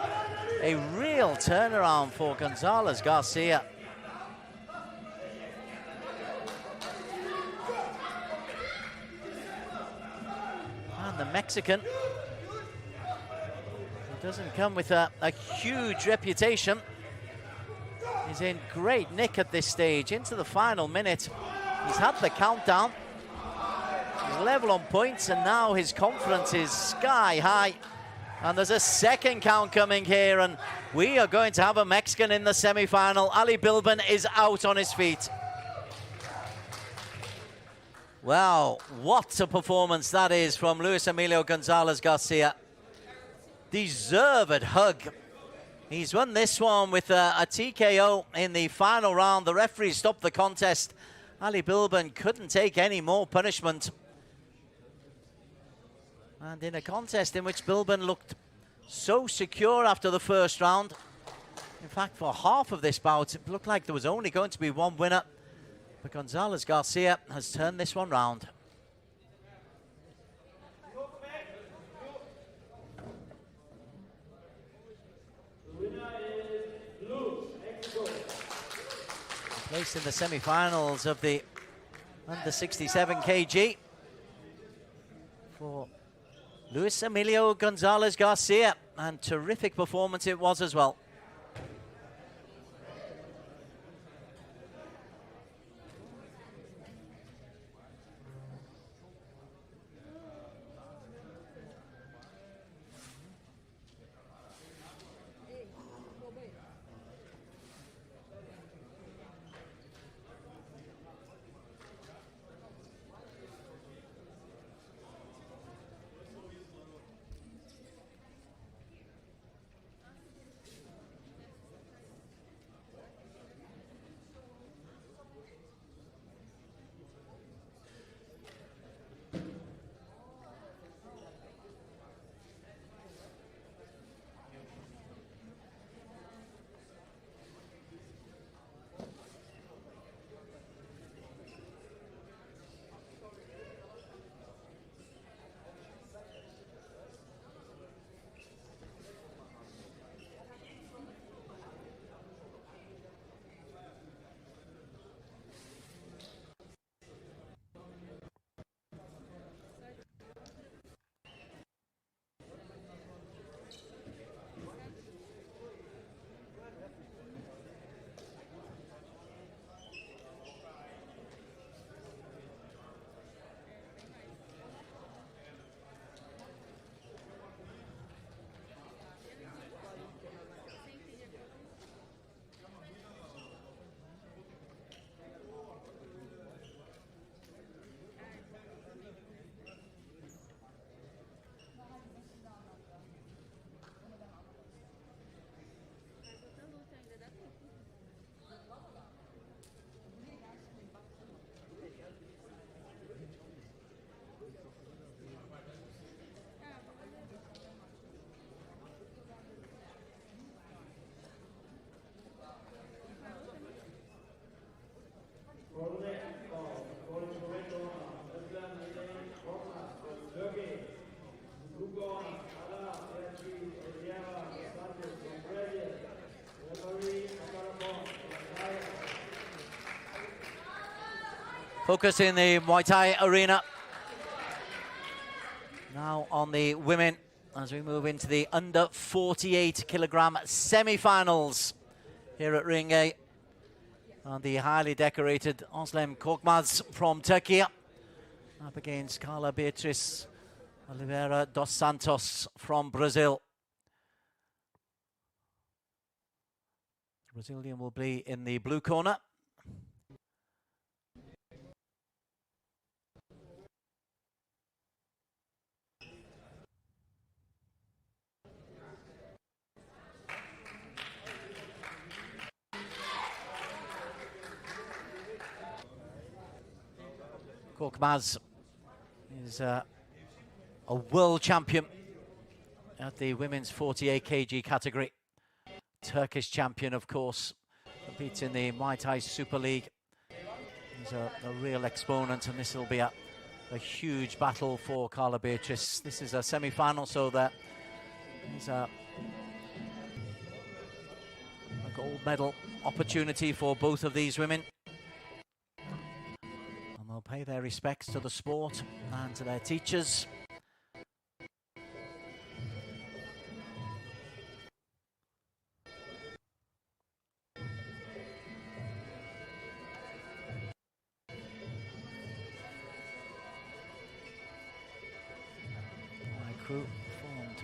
a real turnaround for Gonzalez Garcia. the Mexican, who doesn't come with a huge reputation, is in great nick at this stage, into the final minute. He's had the countdown, he's level on points, and now his confidence is sky high. And there's a second count coming here, and we are going to have a Mexican in the semi-final. Ali Bilben is out on his feet. Wow, what a performance that is from Luis Emilio Gonzalez Garcia. Deserved hug. He's won this one with a TKO in the final round. The referee stopped the contest. Ali Bilben couldn't take any more punishment. And in a contest in which Bilben looked so secure after the first round, in fact, for half of this bout, it looked like there was only going to be one winner. But Gonzalez Garcia has turned this one round. Placed in the semi-finals of the under 67 kg for Luis Emilio Gonzalez Garcia, and terrific performance it was as well. Focus in the Muay Thai arena. Now on the women as we move into the under 48 kilogram semi-finals here at Ring A. And the highly decorated Özlem Korkmaz from Turkey up against Carla Beatriz Oliveira dos Santos from Brazil. The Brazilian will be in the blue corner. Korkmaz is a world champion at the women's 48 kg category. Turkish champion, of course, competes in the Muay Thai Super League. He's a real exponent, and this will be a huge battle for Carla Beatriz. This is a semi-final, so that is a gold medal opportunity for both of these women. They'll pay their respects to the sport and to their teachers crew formed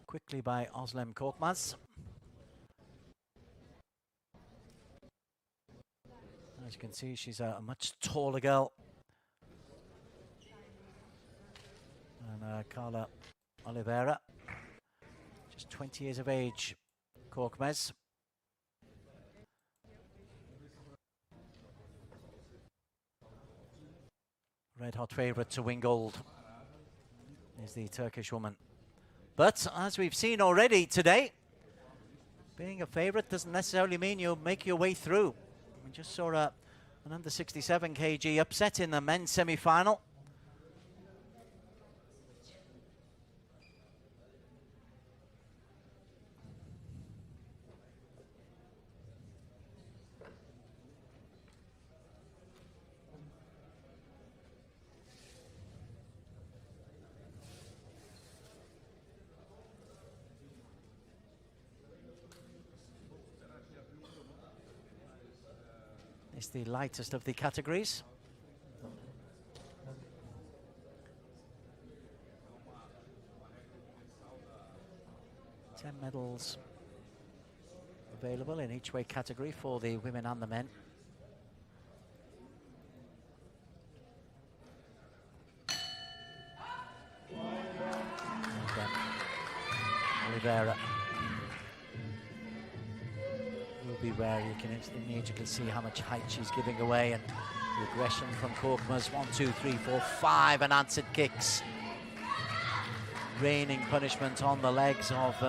quickly by Özlem Korkmaz. As you can see, she's a much taller girl. And Carla Oliveira, just 20 years of age, Korkmaz. Red hot favourite to win gold is the Turkish woman. But as we've seen already today, being a favourite doesn't necessarily mean you'll make your way through. We just saw an under 67 kg upset in the men's semi-final. It's the lightest of the categories. Ten medals available in each weight category for the women and the men. And Oliveira will be where you can immediately see how much height she's giving away, and the aggression from Korkmaz. 1, 2, 3, 4, 5 unanswered kicks. Raining punishment on the legs of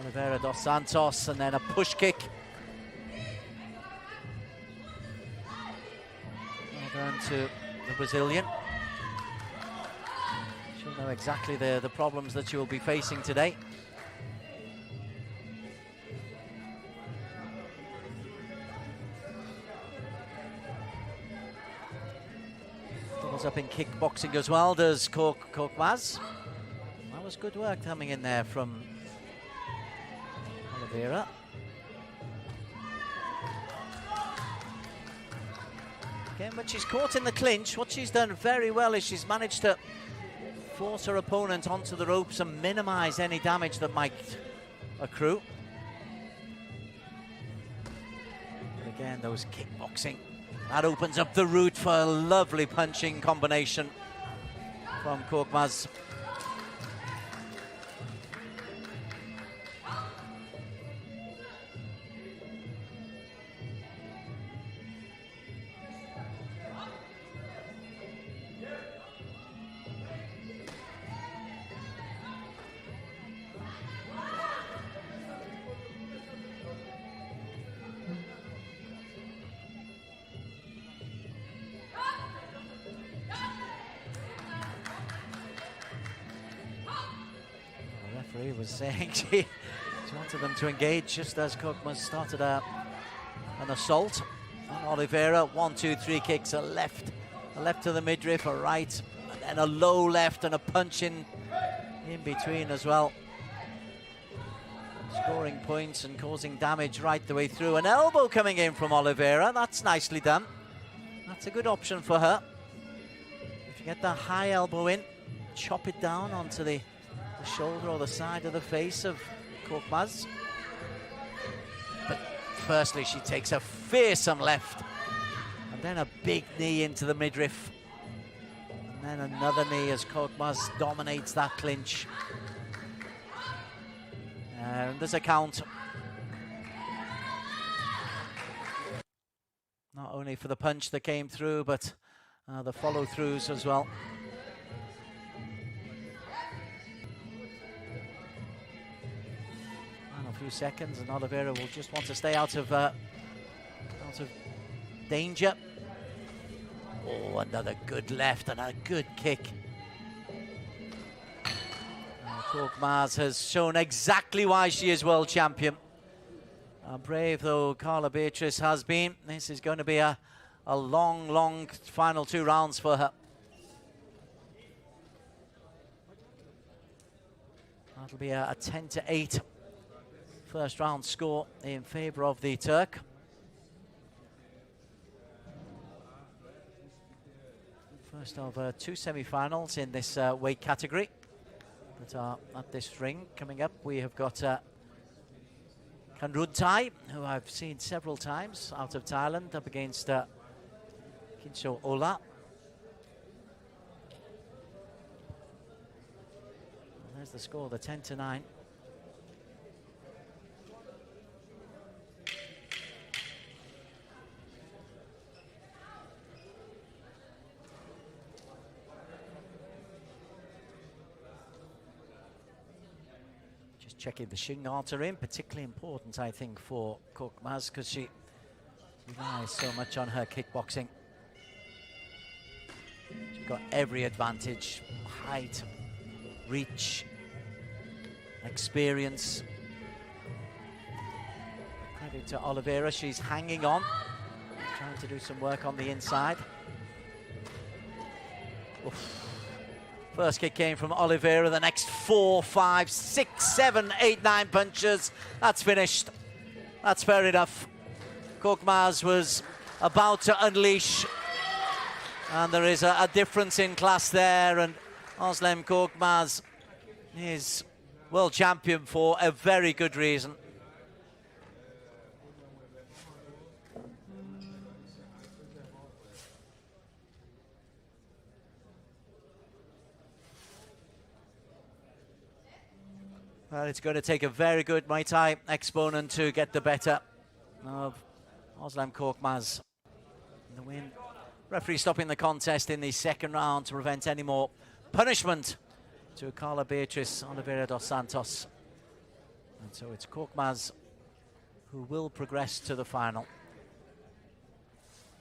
Oliveira dos Santos, and then a push kick. Well done to the Brazilian. She'll know exactly the problems that she will be facing today. Doubles up in kickboxing as well, does Korkmaz. That was good work coming in there from Oliveira. Again, but she's caught in the clinch. What she's done very well is she's managed to force her opponent onto the ropes and minimize any damage that might accrue. But again, those kickboxing, that opens up the route for a lovely punching combination from Korkmaz. Was saying she wanted them to engage just as Korkmaz started an assault on Oliveira. 1, 2, 3 kicks, a left to the midriff, a right, and then a low left and a punch in between as well. Scoring points and causing damage right the way through. An elbow coming in from Oliveira. That's nicely done. That's a good option for her. If you get the high elbow in, chop it down onto the shoulder or the side of the face of Korkmaz. But firstly, she takes a fearsome left, and then a big knee into the midriff, and then another knee as Korkmaz dominates that clinch. And there's a count. Not only for the punch that came through, but the follow-throughs as well. Few seconds, and Oliveira will just want to stay out of danger. Oh, another good left and a good kick. Korkmaz has shown exactly why she is world champion. Brave though Carla Beatrice has been, this is going to be a long final 2 rounds for her. That'll be a 10-8 first round score in favor of the Turk. First of 2 semi-finals in this weight category. that are at this ring. Coming up, we have got MuayThai, who I've seen several times out of Thailand, up against Kincho Ola. Well, there's the score, the 10-9. Checking the shin guards are in, particularly important, I think, for Korkmaz, because she relies so much on her kickboxing. She's got every advantage: height, reach, experience. Credit to Oliveira, she's hanging on, trying to do some work on the inside. Oof. First kick came from Oliveira, the next 4, 5, 6, 7, 8, 9 punches. That's finished. That's fair enough. Korkmaz was about to unleash, and there is a difference in class there, and Özlem Korkmaz is world champion for a very good reason. Well, it's going to take a very good Muay Thai exponent to get the better of Özlem Korkmaz in the win. Referee stopping the contest in the second round to prevent any more punishment to Carla Beatriz Oliveira dos Santos. And so it's Korkmaz who will progress to the final.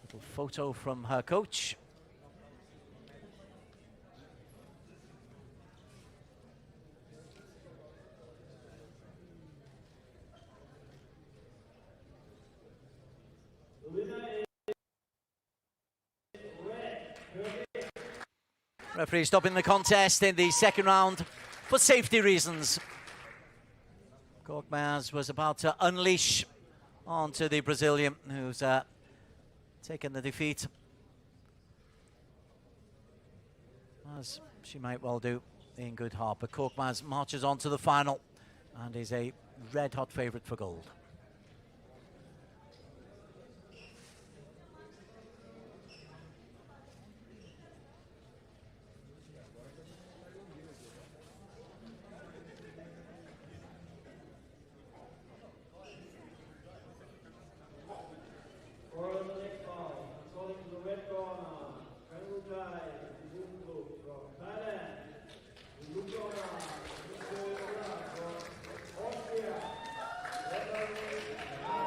Little photo from her coach. Referee stopping the contest in the second round for safety reasons. Korkmaz was about to unleash onto the Brazilian, who's taken the defeat, as she might well do in good heart. But Korkmaz marches on to the final and is a red-hot favourite for gold.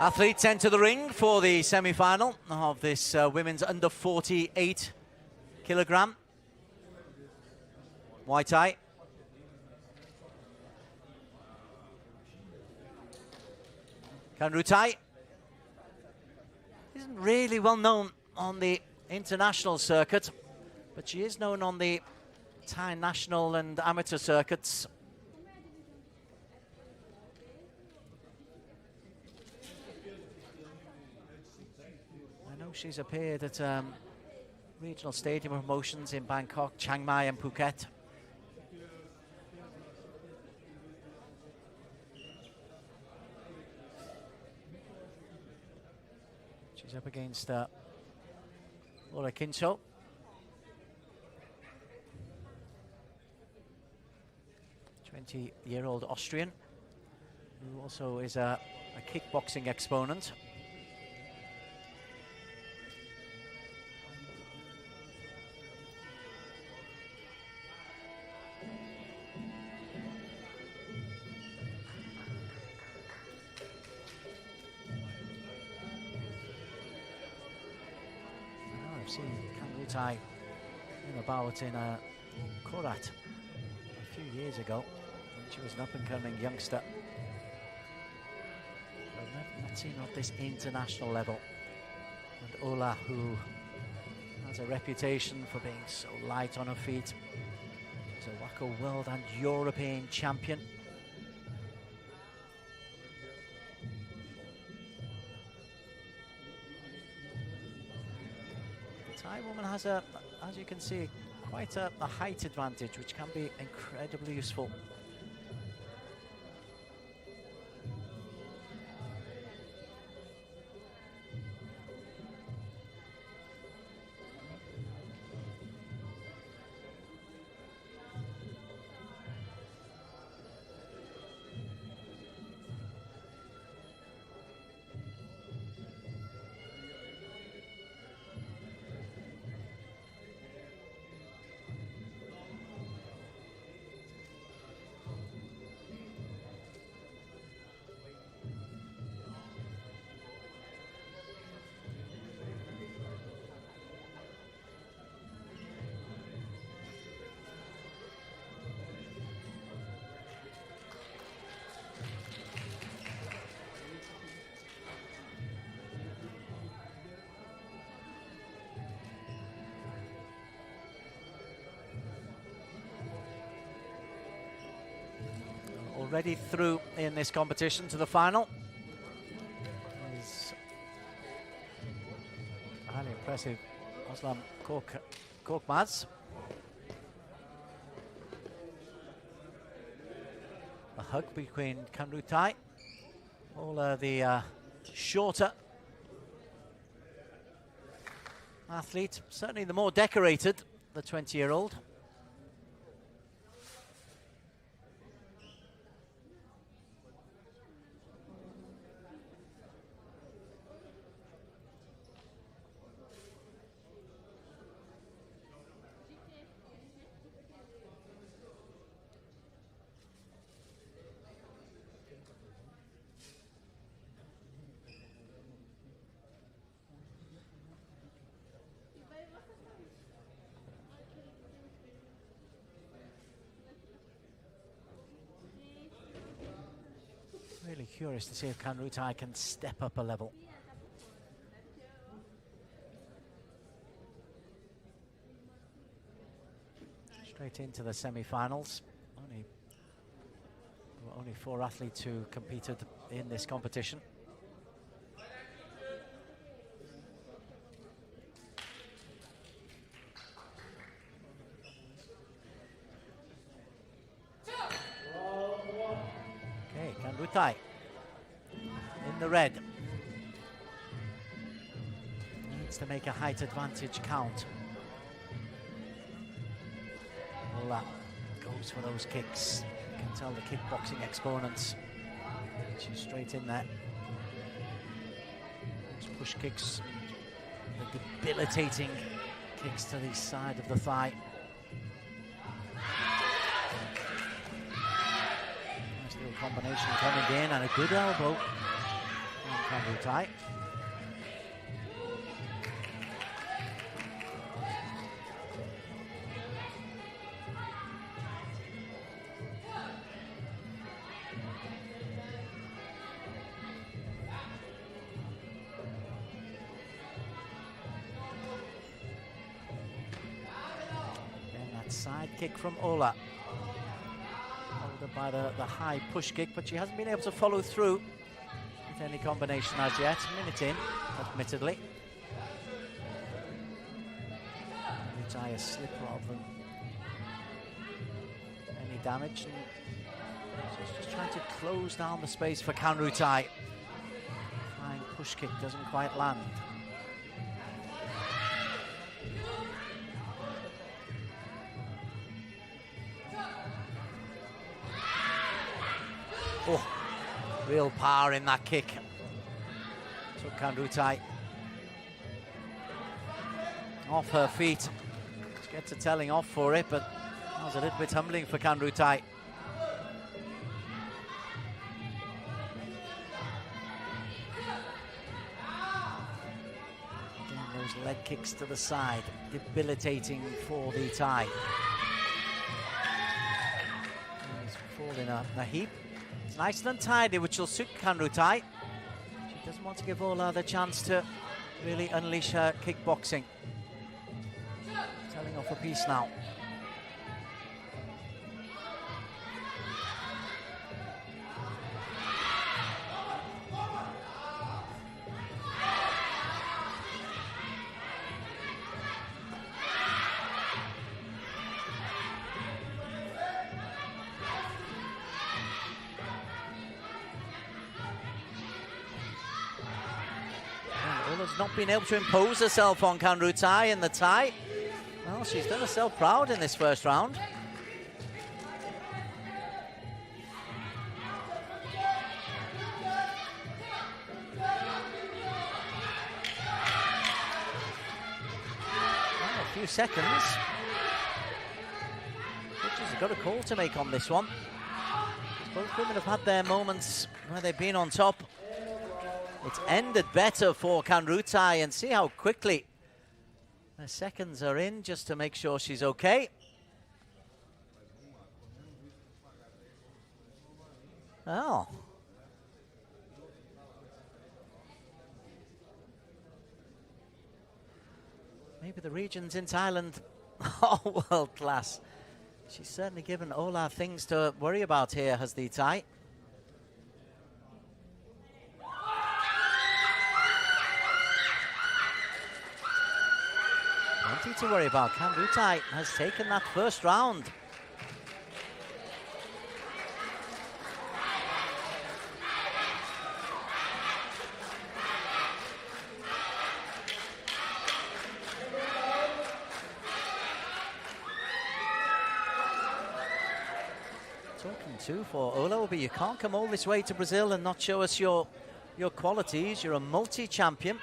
Athletes enter the ring for the semi-final of this women's under 48 kilogram Muay Thai. MuayThai isn't really well known on the international circuit, but she is known on the Thai national and amateur circuits. She's appeared at regional stadium promotions in Bangkok, Chiang Mai and Phuket. She's up against Laura Kincho. '20-year-old Austrian, who also is a kickboxing exponent. I've seen MuayThai about in Korat a few years ago when she was an up-and-coming youngster. I've not seen her at this international level. And Ola, who has a reputation for being so light on her feet, is a WACO world and European champion. The Thai woman has a, as you can see, quite a height advantage, which can be incredibly useful. Already through in this competition to the final is a highly impressive Aslam Korkmaz. A hug between MuayThai, all the shorter athlete, certainly the more decorated, the 20-year-old. Really curious to see if MuayThai can step up a level. Straight into the semi-finals. Only 4 athletes who competed in this competition. MuayThai in the red. Needs to make a height advantage count. Well, that goes for those kicks. You can tell the kickboxing exponents. She's straight in there. Those push kicks, the debilitating kicks to the side of the thigh. Combination coming in and a good elbow on MuayThai. And that side kick from Ola. By the high push kick, but she hasn't been able to follow through with any combination as yet. A minute in, admittedly. MuayThai a slip rather than any damage. And so she's just trying to close down the space for MuayThai. Flying push kick doesn't quite land. Oh, real power in that kick. Took MuayThai off her feet. She gets a telling off for it, but that was a little bit humbling for MuayThai. Again, those leg kicks to the side, debilitating for the Thai. He's falling a heap. It's nice and tidy, which will suit MuayThai. She doesn't want to give Ola the chance to really unleash her kickboxing. Telling off a piece now. Ola's not been able to impose herself on MuayThai in the tie. Well, she's done herself proud in this first round. Well, a few seconds. Judges have got a call to make on this one. Both women have had their moments where they've been on top. It's ended better for MuayThai, and see how quickly the seconds are in just to make sure she's okay. Oh. Maybe the regions in Thailand are world class. She's certainly given Ola things to worry about here, has the Thai. Plenty to worry about. MuayThai has taken that first round. Talking to for Ola, but you can't come all this way to Brazil and not show us your qualities. You're a multi-champion.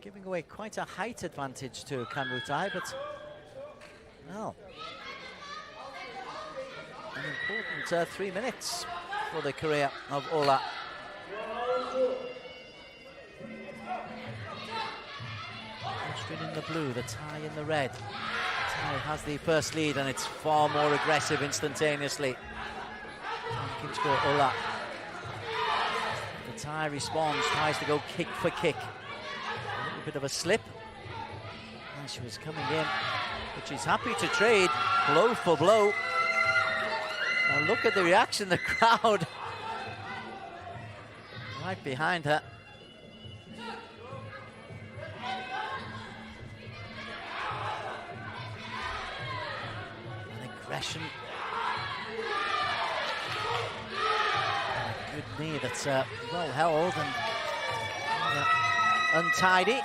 Giving away quite a height advantage to MuayThai, but well, an important 3 minutes for the career of Ola. Austrian in the blue, the Thai in the red. Thai has the first lead, and it's far more aggressive instantaneously. Keeps going Ola. The Thai responds, tries to go kick for kick. A bit of a slip. And she was coming in, but she's happy to trade blow for blow. And look at the reaction, the crowd right behind her. An aggression. A good knee that's well held and untidy.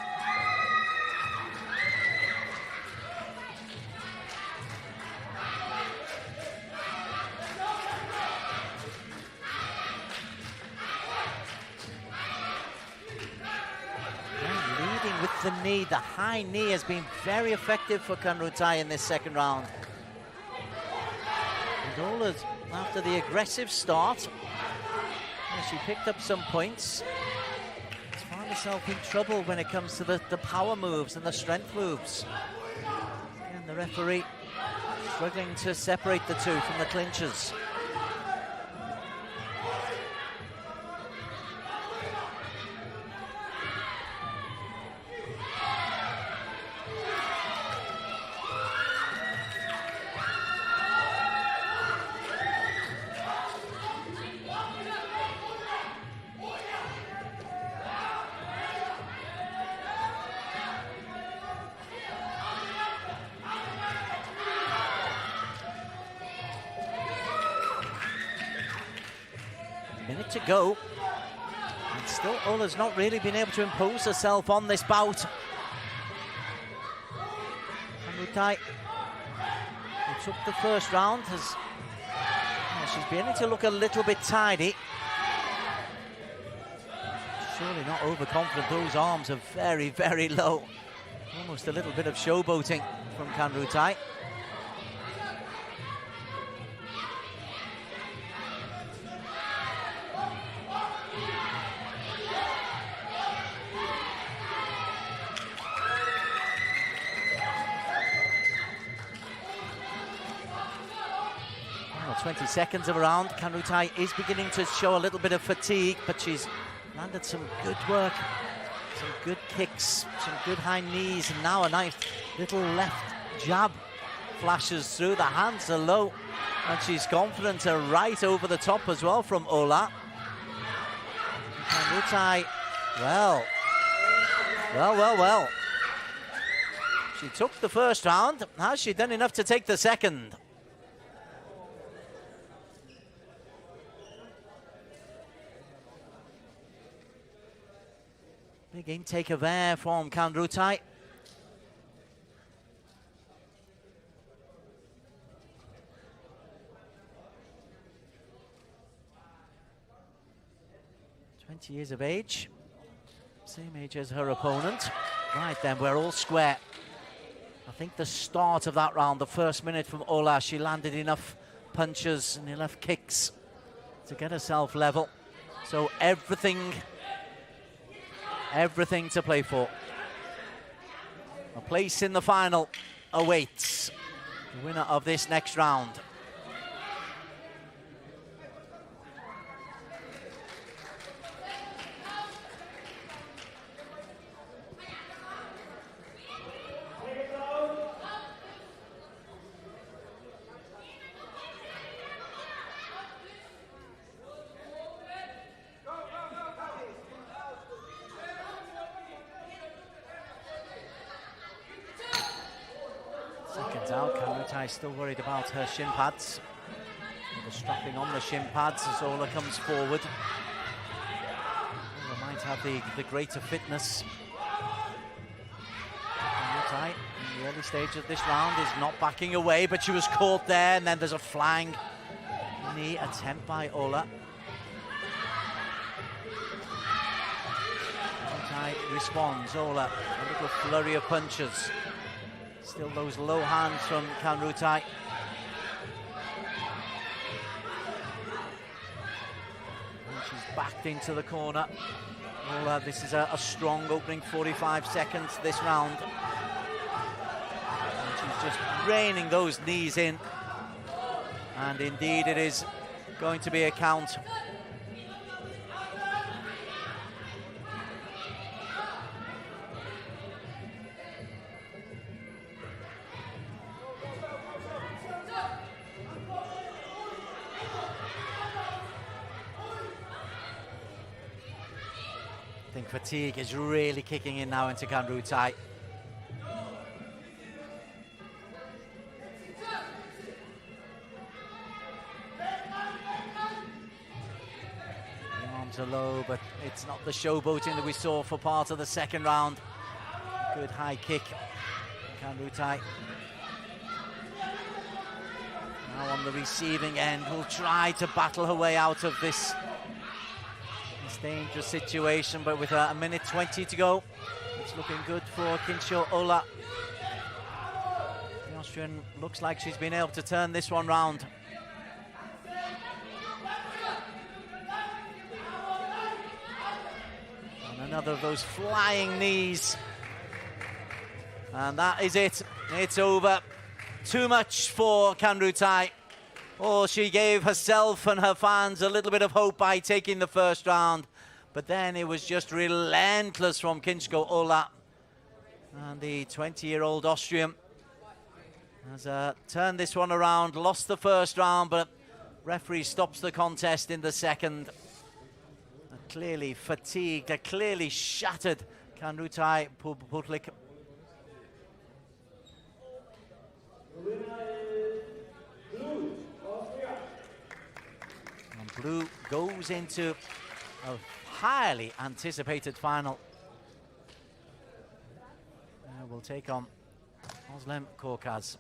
Leading with the knee, the high knee has been very effective for MuayThai in this second round. And Ola's, after the aggressive start, she picked up some points. Find herself in trouble when it comes to the power moves and the strength moves. And the referee struggling to separate the two from the clinchers. Minute to go, and still Ola's not really been able to impose herself on this bout. MuayThai, who took the first round, she's beginning to look a little bit tidy. Surely not overconfident. Those arms are very, very low. Almost a little bit of showboating from MuayThai. Well, 20 seconds of a round. MuayThai is beginning to show a little bit of fatigue, but she's landed some good work, some good kicks, some good high knees, and now a nice little left jab flashes through. The hands are low, and she's confident to right over the top as well from Ola. MuayThai, well. She took the first round. Has she done enough to take the second? Big intake of air from MuayThai. Years of age, same age as her opponent. Right then, we're all square. I think the start of that round, the first minute from Ola, she landed enough punches and enough kicks to get herself level. So everything to play for. A place in the final awaits the winner of this next round. Seconds out, MuayThai still worried about her shin pads. With the strapping on the shin pads as Ola comes forward. Ola might have the greater fitness. MuayThai, in the early stage of this round, is not backing away, but she was caught there, and then there's a flying knee attempt by Ola. MuayThai responds. Ola, a little flurry of punches. Still those low hands from MuayThai. And she's backed into the corner. Well, this is a strong opening 45 seconds this round. And she's just reining those knees in. And indeed it is going to be a count. I think fatigue is really kicking in now into MuayThai. The arms are low, but it's not the showboating that we saw for part of the second round. Good high kick, MuayThai. Now on the receiving end, will try to battle her way out of this dangerous situation, but with a minute 20 to go, it's looking good for Kinsho Ola. The Austrian looks like she's been able to turn this one round. And another of those flying knees. And that is it. It's over. Too much for MuayThai. Oh, she gave herself and her fans a little bit of hope by taking the first round. But then it was just relentless from Kinsho Ola. And the 20-year-old Austrian has turned this one around, lost the first round, but referee stops the contest in the second. A clearly fatigued, a clearly shattered MuayThai Public. Blue goes into a highly anticipated final. We'll take on Özlem Korkmaz.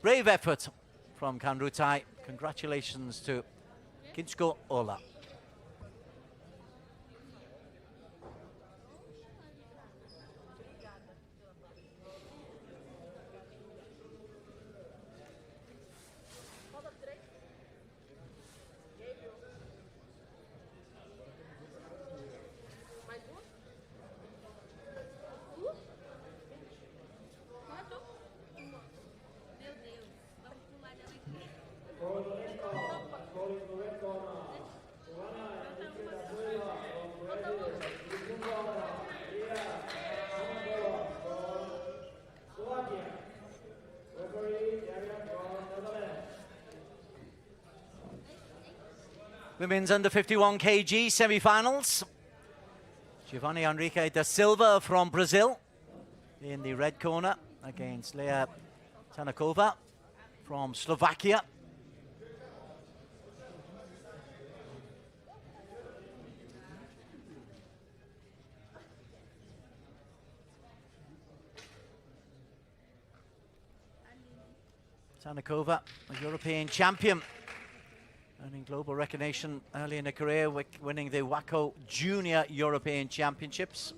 Brave effort from MuayThai. Congratulations to Kinsho Ola. Women's under 51 kg semi-finals. Giovanni Henrique da Silva from Brazil in the red corner against Lea Tanakova from Slovakia. Tanakova, a European champion, earning global recognition early in her career, winning the WACO Junior European Championships.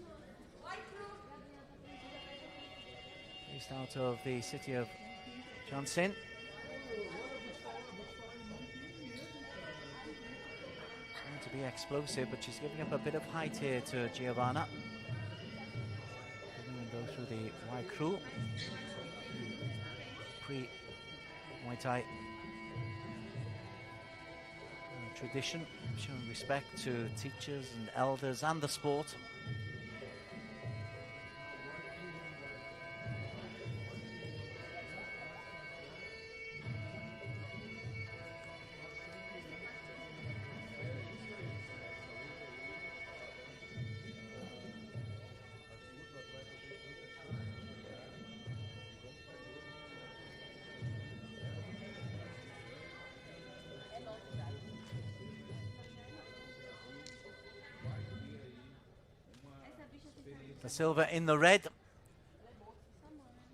Based out of the city of Chongqing. Going to be explosive, but she's giving up a bit of height here to Giovanna. Go through the Muay Crew. Pre-Muay Thai tradition, showing respect to teachers and elders and the sport. Da Silva in the red.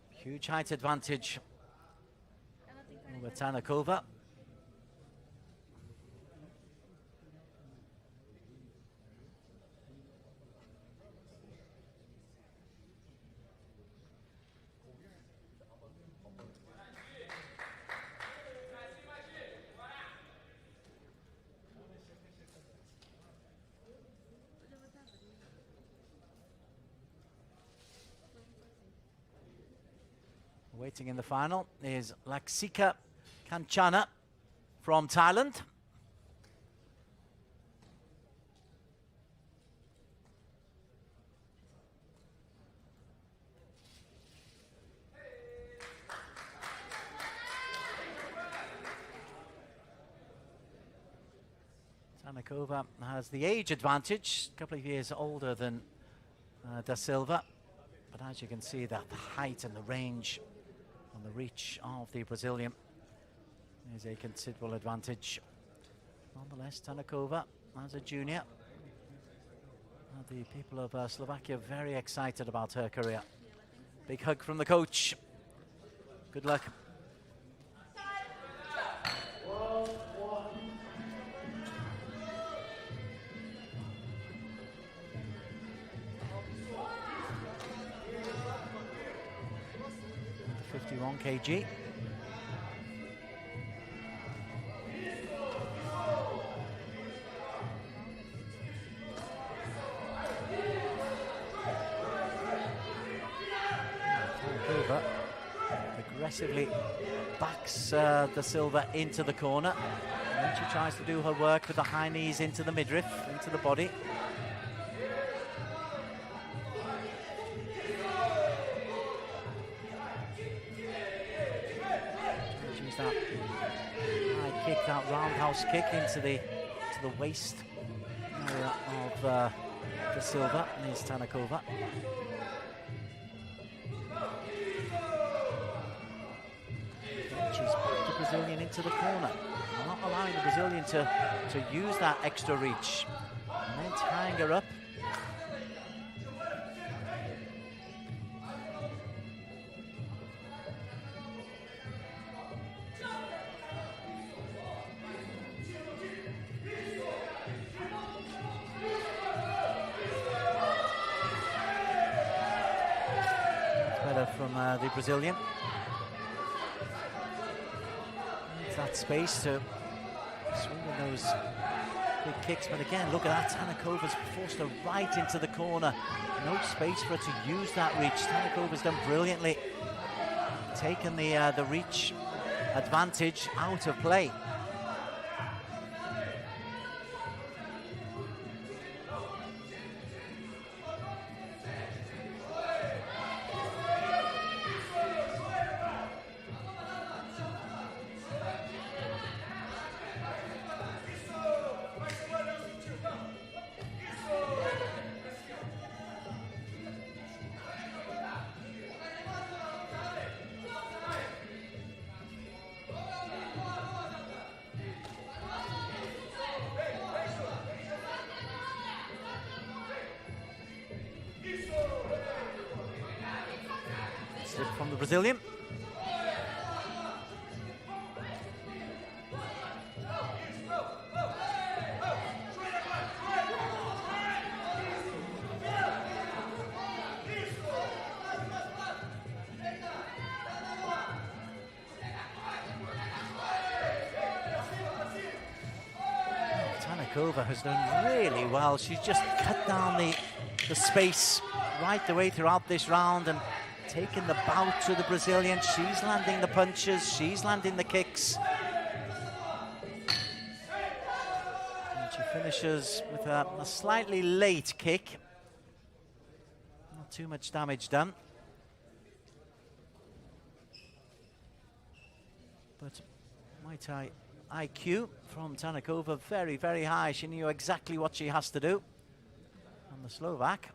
Huge height advantage over Tanakova. Waiting in the final is Laksika Kanchana from Thailand. Tanakova has the age advantage, a couple of years older than Da Silva, but as you can see, that the height and the range and the reach of the Brazilian is a considerable advantage. Nonetheless, Tanakova, as a junior, the people of Slovakia very excited about her career. Big hug from the coach. Good luck. The 51 kg. Aggressively backs Da Silva into the corner, and then she tries to do her work with the high knees into the midriff, into the body. Use that high kick, that roundhouse kick into the waist area of Da Silva. Here's Tanakova. Brazilian into the corner, not allowing the Brazilian to use that extra reach, and then tying her up. It's better from the Brazilian. That space to swing those big kicks, but again, look at that. Tanakova's forced her right into the corner. No space for her to use that reach. Tanakova's done brilliantly, taken the reach advantage out of play. From the Brazilian. Tanakova has done really well. She's just cut down the space right the way throughout this round and taken the bout to the Brazilian. She's landing the punches, she's landing the kicks. And she finishes with a slightly late kick. Not too much damage done. But MuayThai IQ from Tanakova very, very high. She knew exactly what she has to do. And the Slovak,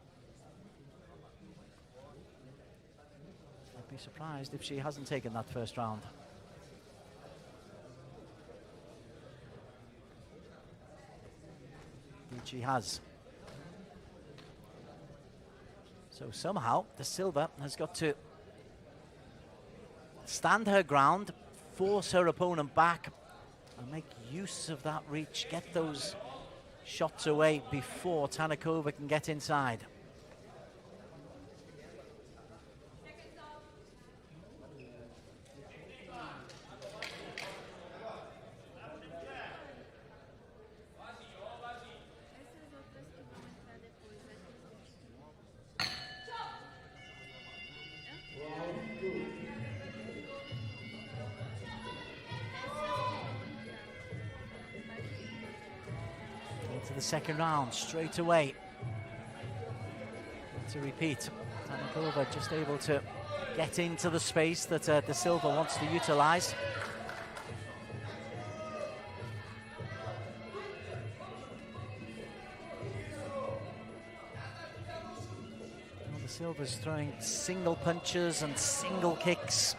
I'd be surprised if she hasn't taken that first round. Indeed she has. So somehow the Silva has got to stand her ground, force her opponent back, and make use of that reach, get those shots away before Tanakova can get inside. Into the second round straight away. To repeat, Tanakova just able to get into the space that De Silva wants to utilize. Well, De Silva's throwing single punches and single kicks,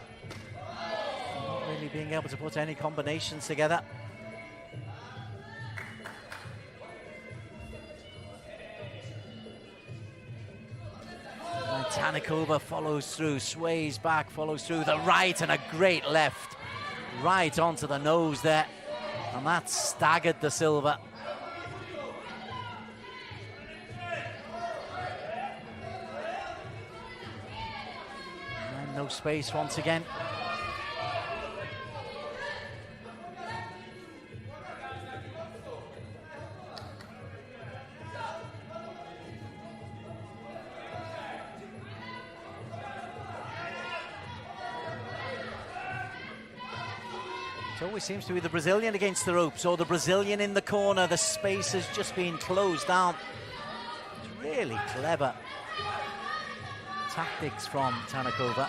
not really being able to put any combinations together. Tanakova follows through, sways back, follows through the right, and a great left right onto the nose there, and that staggered De Silva. And no space once again. It always seems to be the Brazilian against the ropes, or the Brazilian in the corner. The space has just been closed down. It's really clever tactics from Tanakova.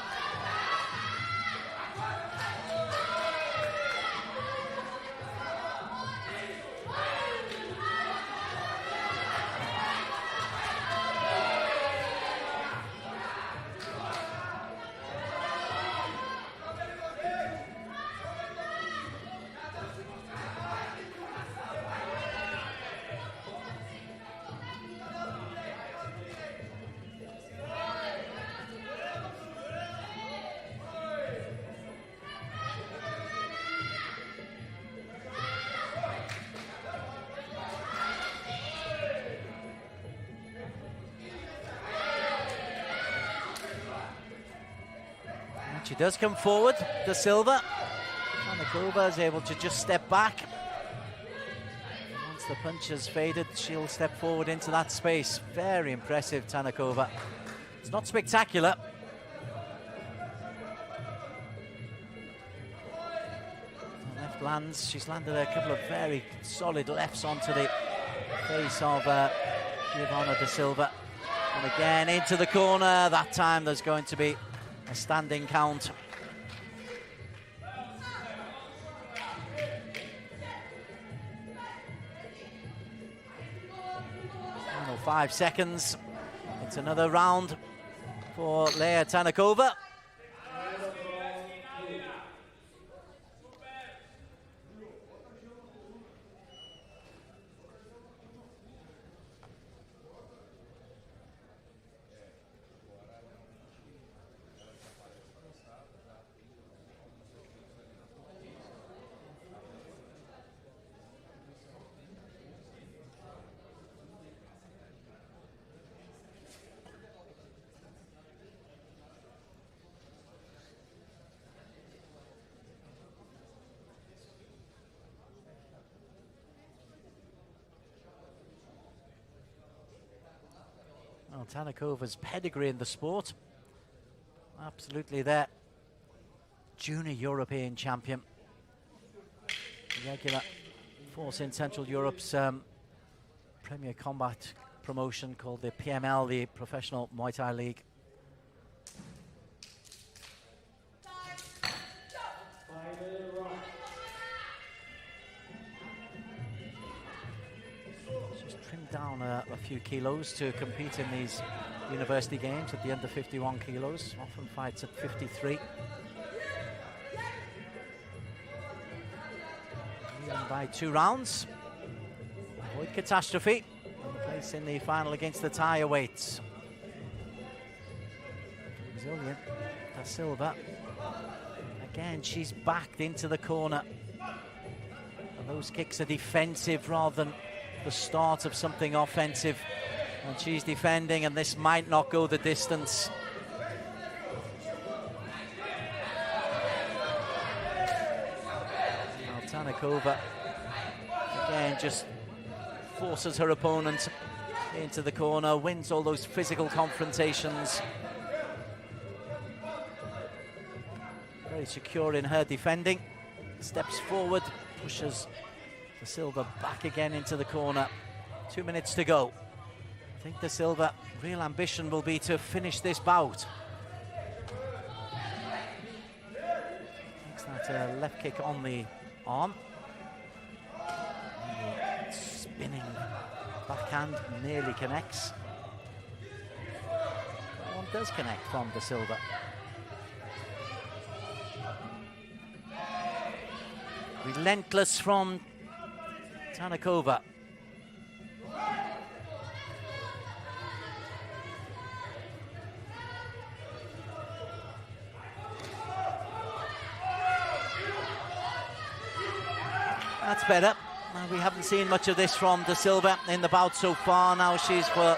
She does come forward, De Silva. Tanakova is able to just step back. Once the punch has faded, she'll step forward into that space. Very impressive, Tanakova. It's not spectacular. The left lands. She's landed a couple of very solid lefts onto the face of Giovanna De Silva. And again into the corner. That time there's going to be a standing count. Final 5 seconds. It's another round for Leah Tanakova. Tanakova's pedigree in the sport. Absolutely there. Junior European champion. Regular force in Central Europe's Premier Combat promotion called the PML, the Professional Muay Thai League. She's trimmed down a few kilos to compete in these university games at the under 51 kilos, often fights at 53. By 2 rounds. Avoid catastrophe. Place in the final against the Thai weights. Brazilian Da Silva. Again, she's backed into the corner. And those kicks are defensive rather than the start of something offensive. And she's defending, and this might not go the distance. Tanaková again just forces her opponent into the corner, wins all those physical confrontations. Very secure in her defending. Steps forward, pushes Da Silva back again into the corner. 2 minutes to go. I think Da Silva, real ambition will be to finish this bout. Makes that left kick on the arm. And the spinning backhand nearly connects. One does connect from Da Silva. Relentless from Tanaková. That's better. We haven't seen much of this from Da Silva in the bout so far. Now she's, for the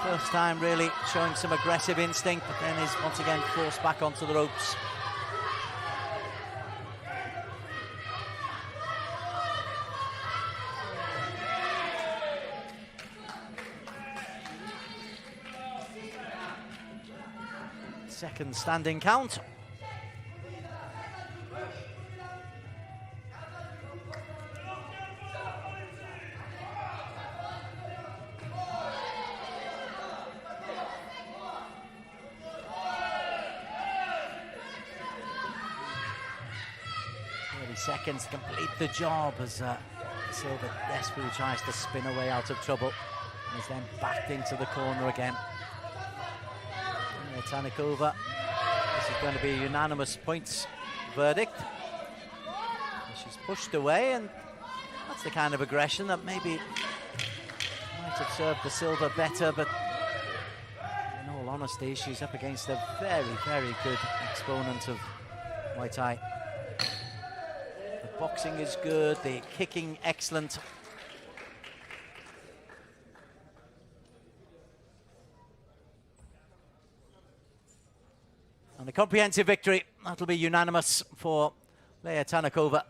first time, really showing some aggressive instinct, but then is once again forced back onto the ropes. Second standing count. Seconds to complete the job as Silva desperately tries to spin away out of trouble and is then backed into the corner again. Tanaková, this is going to be a unanimous points verdict. She's pushed away, and that's the kind of aggression that maybe might have served Da Silva better, but in all honesty, she's up against a very, very good exponent of Muay Thai. The boxing is good, the kicking excellent. And a comprehensive victory, that'll be unanimous for Leah Tanaková.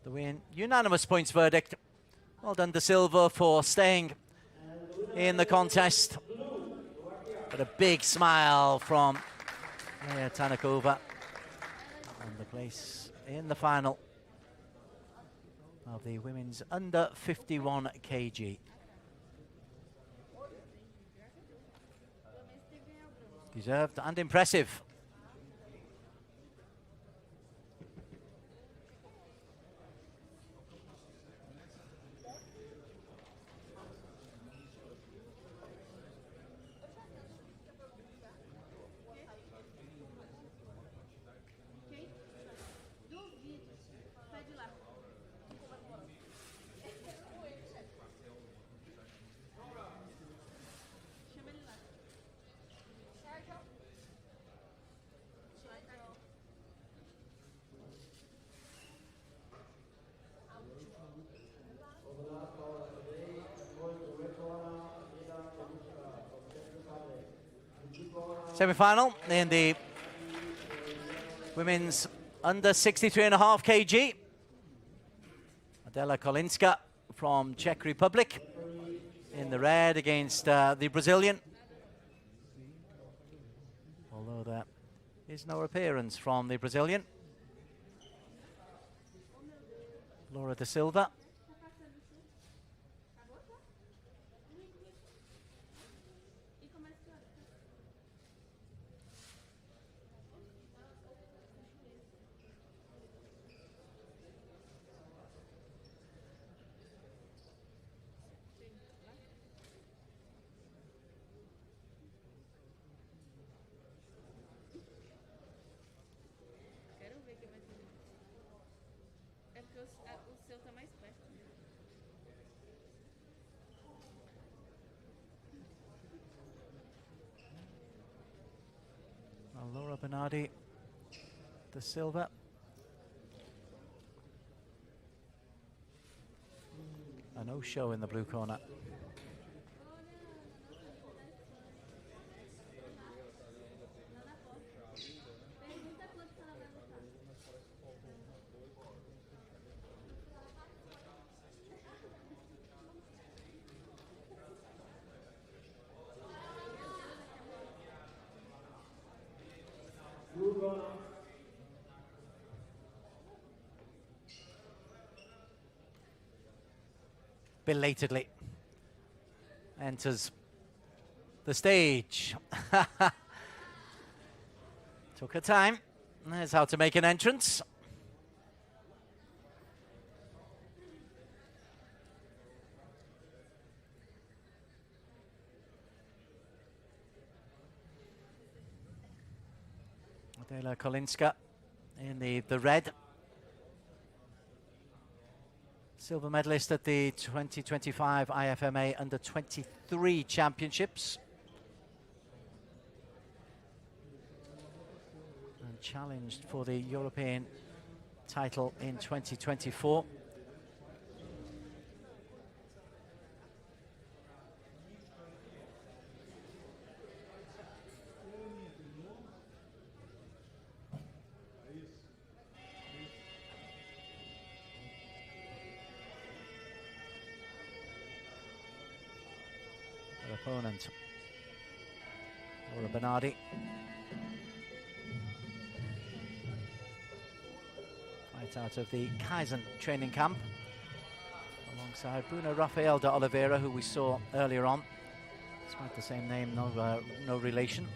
The win, unanimous points verdict. Well done, Da Silva, for staying in the contest. But a big smile from Leah Tanaková on the place in the final of the women's under 51 kg. Deserved and impressive. semi-final in the women's under 63.5 kg. Adela Kolinska from Czech Republic in the red against the Brazilian. Although there is no appearance from the Brazilian. Laura da Silva. Laura Bernardi da Silva. A no-show in the blue corner. Belatedly enters the stage. Took her time. There's how to make an entrance. Adela Kolinska in the red. Silver medalist at the 2025 IFMA Under 23 Championships. And challenged for the European title in 2024. Opponent, Laura Bernardi. Fight out of the Kaizen training camp alongside Bruno Rafael de Oliveira, who we saw earlier on. Despite the same name, no relation.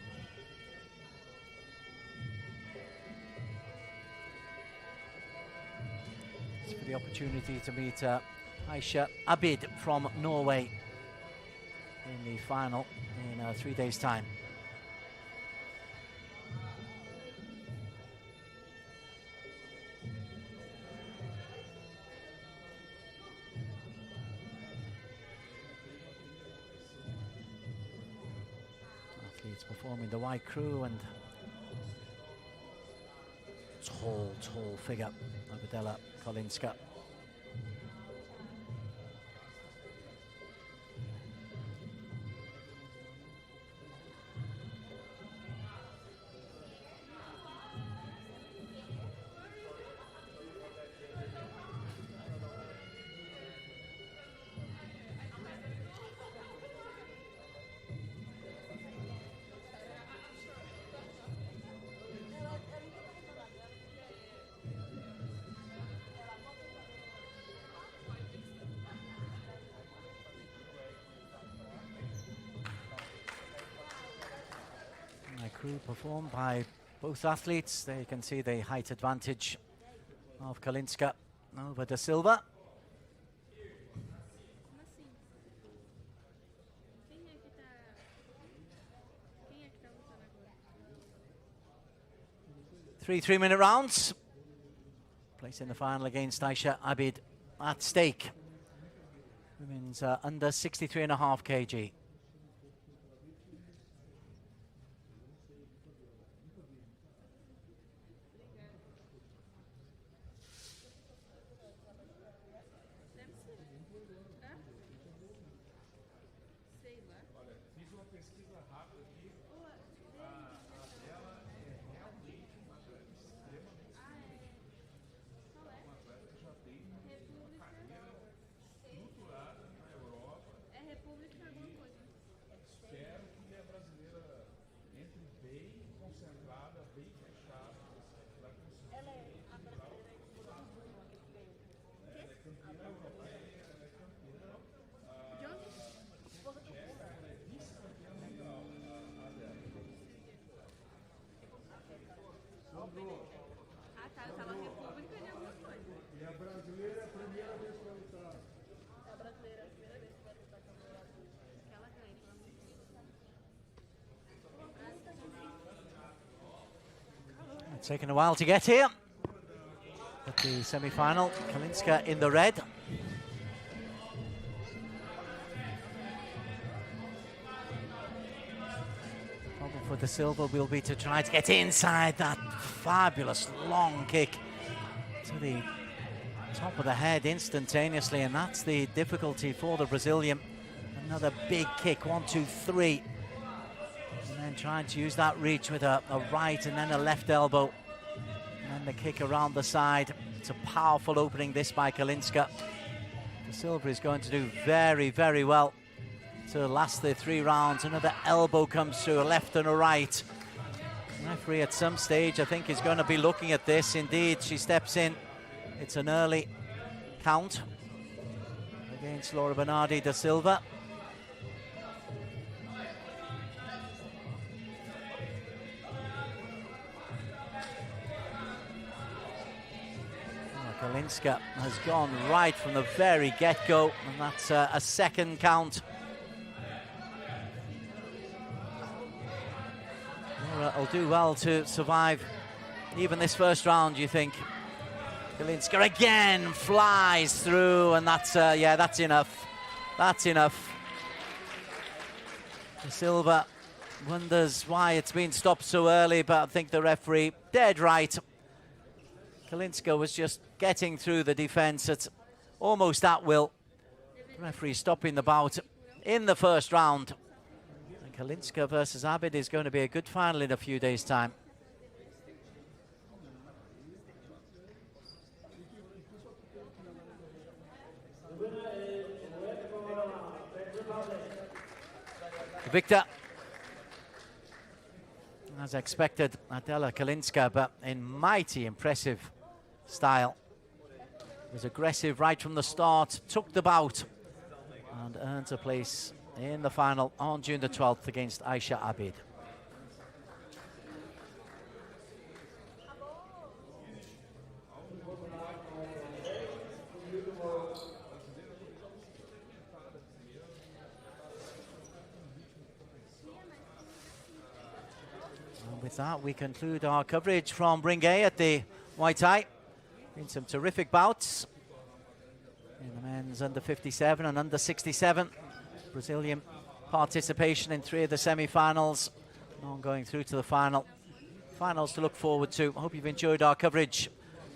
It's for the opportunity to meet Aisha Abid from Norway in the final in 3 days' time. Athletes performing the white crew, and tall figure of Adela Kolinska. Crew performed by both athletes. There you can see the height advantage of Kolinska over da Silva. Three 3-minute rounds. Place in the final against Aisha Abid at stake. Women's under 63.5 kg. taken a while to get here. At the semi-final, Kalinska in the red. Problem for the silver will be to try to get inside that fabulous long kick to the top of the head instantaneously, and that's the difficulty for the Brazilian. Another big kick, 1, 2, 3. And then trying to use that reach with a right and then a left elbow. And the kick around the side. It's a powerful opening, this by Kalinska. The silver is going to do very, very well to last the 3 rounds. Another elbow comes through, a left and a right. The referee at some stage, I think, is going to be looking at this. Indeed, she steps in. It's an early count against Laura Bernardi da Silva. Kalinska has gone right from the very get-go, and that's a second count. Laura will do well to survive even this first round, you think. Kalinska again flies through, and that's yeah, that's enough. That's enough. De Silva wonders why it's been stopped so early, but I think the referee dead right. Kalinska was just getting through the defense at almost at will. The referee stopping the bout in the first round. And Kalinska versus Abid is going to be a good final in a few days' time. Victor, as expected, Adela Kalinska, but in mighty impressive style. Was aggressive right from the start, took the bout, and earns a place in the final on June the 12th against Aisha Abid. And with that, we conclude our coverage from Ring A at the MuayThai. Been some terrific bouts in the men's under 57 and under 67. Brazilian participation in 3 of the semi-finals, on going through to the finals to look forward to. I hope you've enjoyed our coverage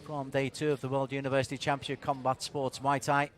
from day 2 of the World University Championship Combat Sports Muay Thai.